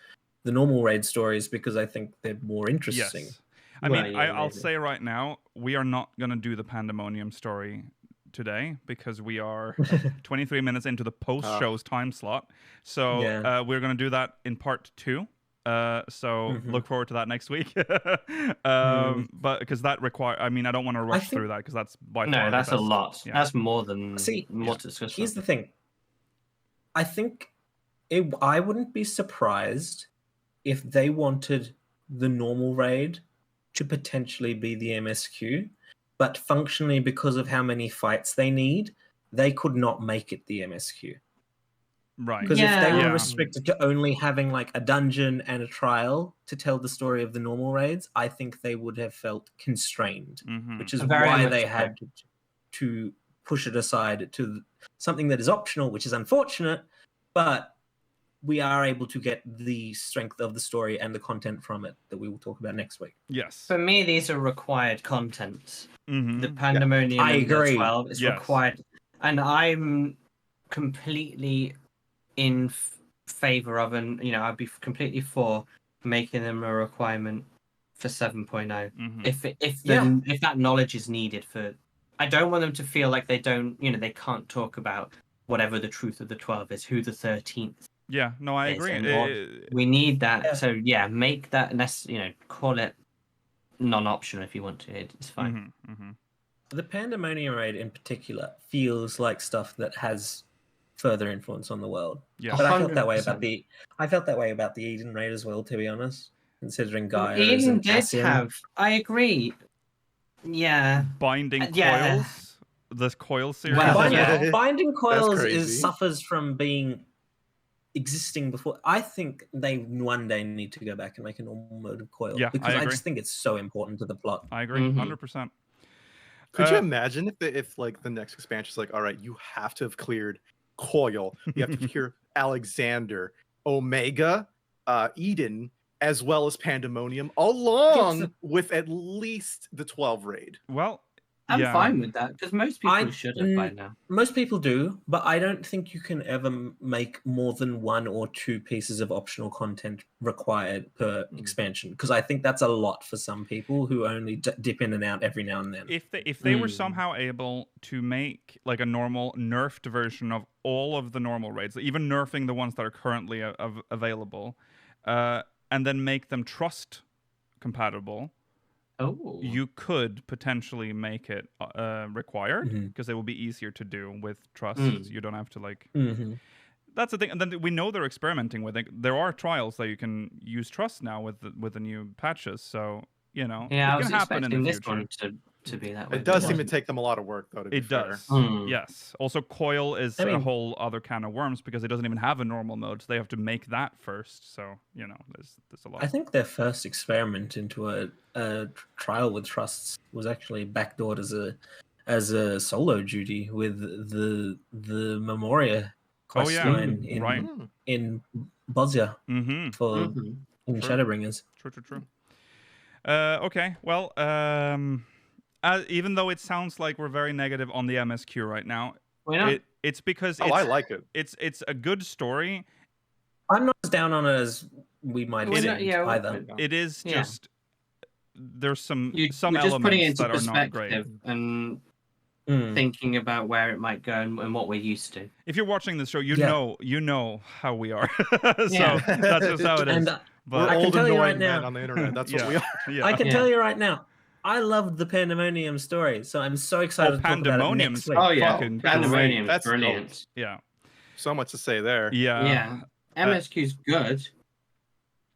normal raid stories, because I think they're more interesting. Yes. I'll say right now, we are not going to do the Pandæmonium story today, because we are 23 minutes into the post-show's time slot. So we're going to do that in part 2. Look forward to that next week. But because that I don't want to rush through that, because that's by far no, that's the best. a lot. Yeah. That's more than what to discuss. Here's the thing. I think I wouldn't be surprised if they wanted the normal raid to potentially be the MSQ, but functionally, because of how many fights they need, they could not make it the MSQ. Right. Because if they were restricted to only having a dungeon and a trial to tell the story of the normal raids, I think they would have felt constrained, which is why they had to push it aside to something that is optional, which is unfortunate, but we are able to get the strength of the story and the content from it that we will talk about next week. Yes. For me, these are required contents. The Pandæmonium I agree. 12 is required. And I'm completely in favor of, and I'd be completely for making them a requirement for 7.0. If that knowledge is needed for, I don't want them to feel like they don't, they can't talk about whatever the truth of the 12 is, who the 13th. Yeah, no, I agree. We need that. Yeah. So make that, call it non-optional if you want to. It's fine. The Pandæmonium raid in particular feels like stuff that has further influence on the world. Yeah, but I felt that way about the Eden raid as well, to be honest. Considering Gaia Eden did have. I agree. Yeah. Binding Coils. This Coil series. Well, Binding Coils suffers from being existing before. I think they one day need to go back and make a normal mode of Coil. Yeah, because I just think it's so important to the plot. I agree, 100%. Could you imagine if the next expansion is all right, you have to have cleared Coil, you have to clear Alexander, Omega, Eden, as well as Pandæmonium, along with at least the 12 raid. Well, I'm fine with that, because most people should have by now. Most people do, but I don't think you can ever make more than 1 or 2 pieces of optional content required per expansion, because I think that's a lot for some people who only dip in and out every now and then. If they were somehow able to make a normal nerfed version of all of the normal raids, even nerfing the ones that are currently available, and then make them trust compatible, you could potentially make it required, because it will be easier to do with trust. You don't have to That's the thing. And then we know they're experimenting with it. There are trials that you can use trust now with the new patches. So it can happen in the future. This one to be that way. It does seem to take them a lot of work, though. It does. Yes. Also, Coil is a whole other can of worms, because it doesn't even have a normal mode, so they have to make that first. So there's a lot. I think their first experiment into a trial with trusts was actually backdoored as a solo duty with the Memoria quest line in Bosnia in Shadowbringers. True. Okay. Well. Even though it sounds like we're very negative on the MSQ right now, it's because I like it. It's a good story. I'm not as down on it as we might think either. It is just there's some we're elements just putting it into that are not great. And thinking about where it might go and what we're used to. If you're watching this show, you know how we are. That's just how it is. And but I can tell you right now on the internet. That's what we are. Yeah. I can tell you right now. I loved the Pandemonium story, so I'm so excited to talk about it next week. Oh yeah, Pandemonium, that's brilliant. Yeah, so much to say there. Yeah. MSQ's good.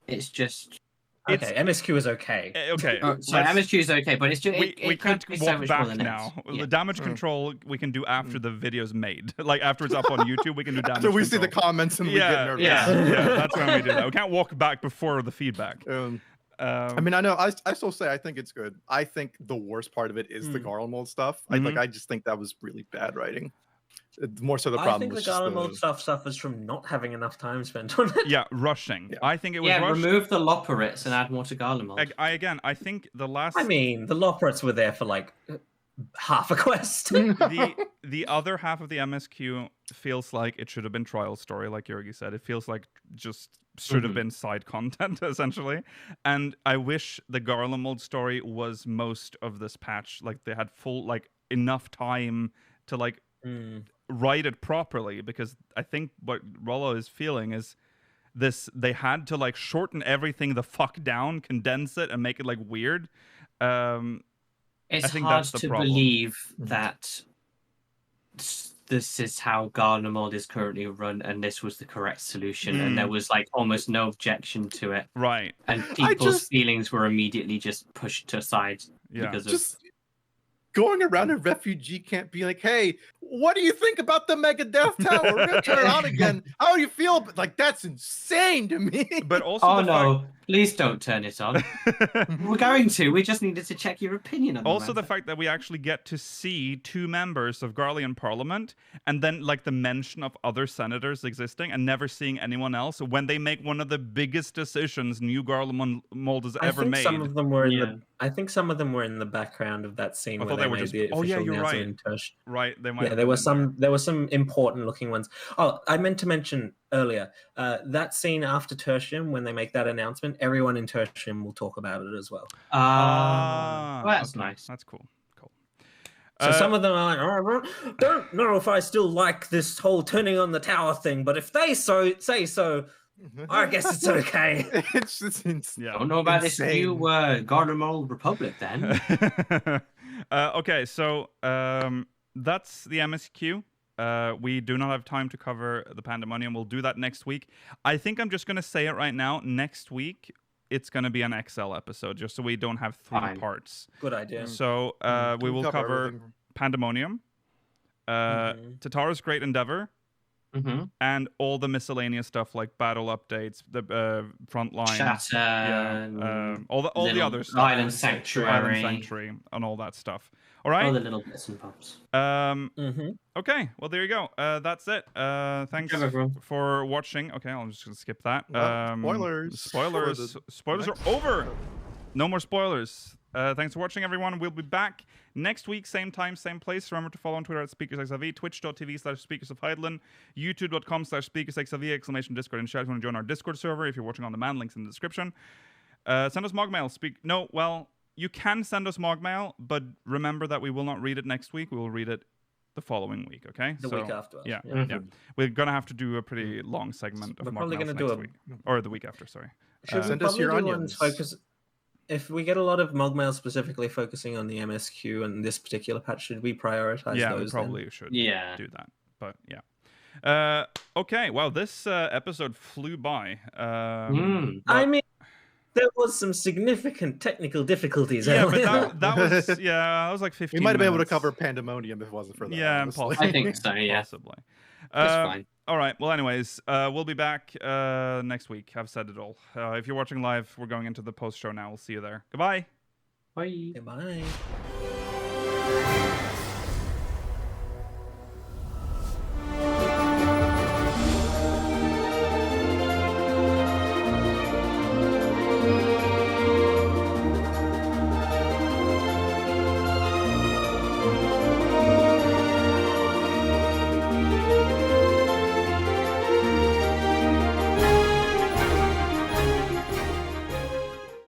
It's just. Okay, MSQ is okay. Okay. So MSQ is okay, but it's just we can't walk so back now. The damage control we can do after the video's made. Like after it's up on YouTube, we can do damage after we control. See the comments and we get nervous. Yeah, that's when we do that. We can't walk back before the feedback. I mean, I know. I still say I think it's good. I think the worst part of it is the Garlemald stuff. I just think that was really bad writing. More so the problem. I think the Garlemald stuff suffers from not having enough time spent on it. Yeah, rushing. Yeah. I think it was rushed. Remove the Loporrits and add more to Garlemald. I think the last. I mean, the Loporrits were there for like half a quest. the other half of the MSQ feels like it should have been trial story, like Jurgi said. It feels like just should have been side content essentially. And I wish the Garlemald story was most of this patch. Like they had full enough time to write it properly, because I think what Rollo is feeling is this: they had to shorten everything the fuck down, condense it, and make it weird. It's hard to believe that this is how Garlemald is currently run, and this was the correct solution, and there was almost no objection to it. Right. And people's feelings were immediately just pushed aside because of going around a refugee camp being like, hey, what do you think about the Mega Death Tower? We're gonna turn it on again. How do you feel? That's insane to me. But also please don't turn it on. We're going to. We just needed to check your opinion on also the fact that we actually get to see 2 members of Garlean Parliament, and then the mention of other senators existing, and never seeing anyone else when they make one of the biggest decisions New Garlemald has ever made. Some of them were I think some of them were in the background of that scene where they made the official announcement in Tertium. Right, they might. Yeah, there were some important looking ones. Oh, I meant to mention earlier that scene after Tertium, when they make that announcement, everyone in Tertium will talk about it as well. Well, that's nice. That's cool. So some of them are like, I don't know if I still like this whole turning on the tower thing, but if they say so, I guess it's okay. It's I don't know about this new Garlemald Republic then. Okay, so that's the MSQ. We do not have time to cover the Pandæmonium. We'll do that next week. I think I'm just going to say it right now. Next week, it's going to be an XL episode, just so we don't have 3 parts. Good idea. So we will cover Pandæmonium, Tatara's Great Endeavor, and all the miscellaneous stuff like battle updates, the front line, all the other stuff, Island Sanctuary, and all that stuff. All right, all the little bits and bobs. Okay, well there you go. That's it. Thanks for watching. Okay, I'll just skip that. Spoilers are over. No more spoilers. Thanks for watching, everyone. We'll be back next week, same time, same place. Remember to follow on Twitter at SpeakersXIV, twitch.tv/SpeakersOfHeidland, youtube.com/SpeakersXIV, Discord and chat if you want to join our Discord server. If you're watching on demand, links in the description. Send us Mogmail. You can send us Mogmail, but remember that we will not read it next week. We will read it the following week, okay? The week after. Yeah. We're going to have to do a pretty long segment of Mogmails next week. Or the week after, sorry. Send us your onions. If we get a lot of Mogmail specifically focusing on the MSQ and this particular patch, should we prioritize those? Yeah, we probably should do that. But yeah. Okay, well, this episode flew by. I mean, there was some significant technical difficulties. Yeah, but that was like 15 We might have been able to cover Pandæmonium if it wasn't for that. Yeah, possibly. I think so, yeah. Possibly. That's fine. All right. Well, anyways, we'll be back next week. I've said it all. If you're watching live, we're going into the post show now. We'll see you there. Goodbye. Bye. Goodbye.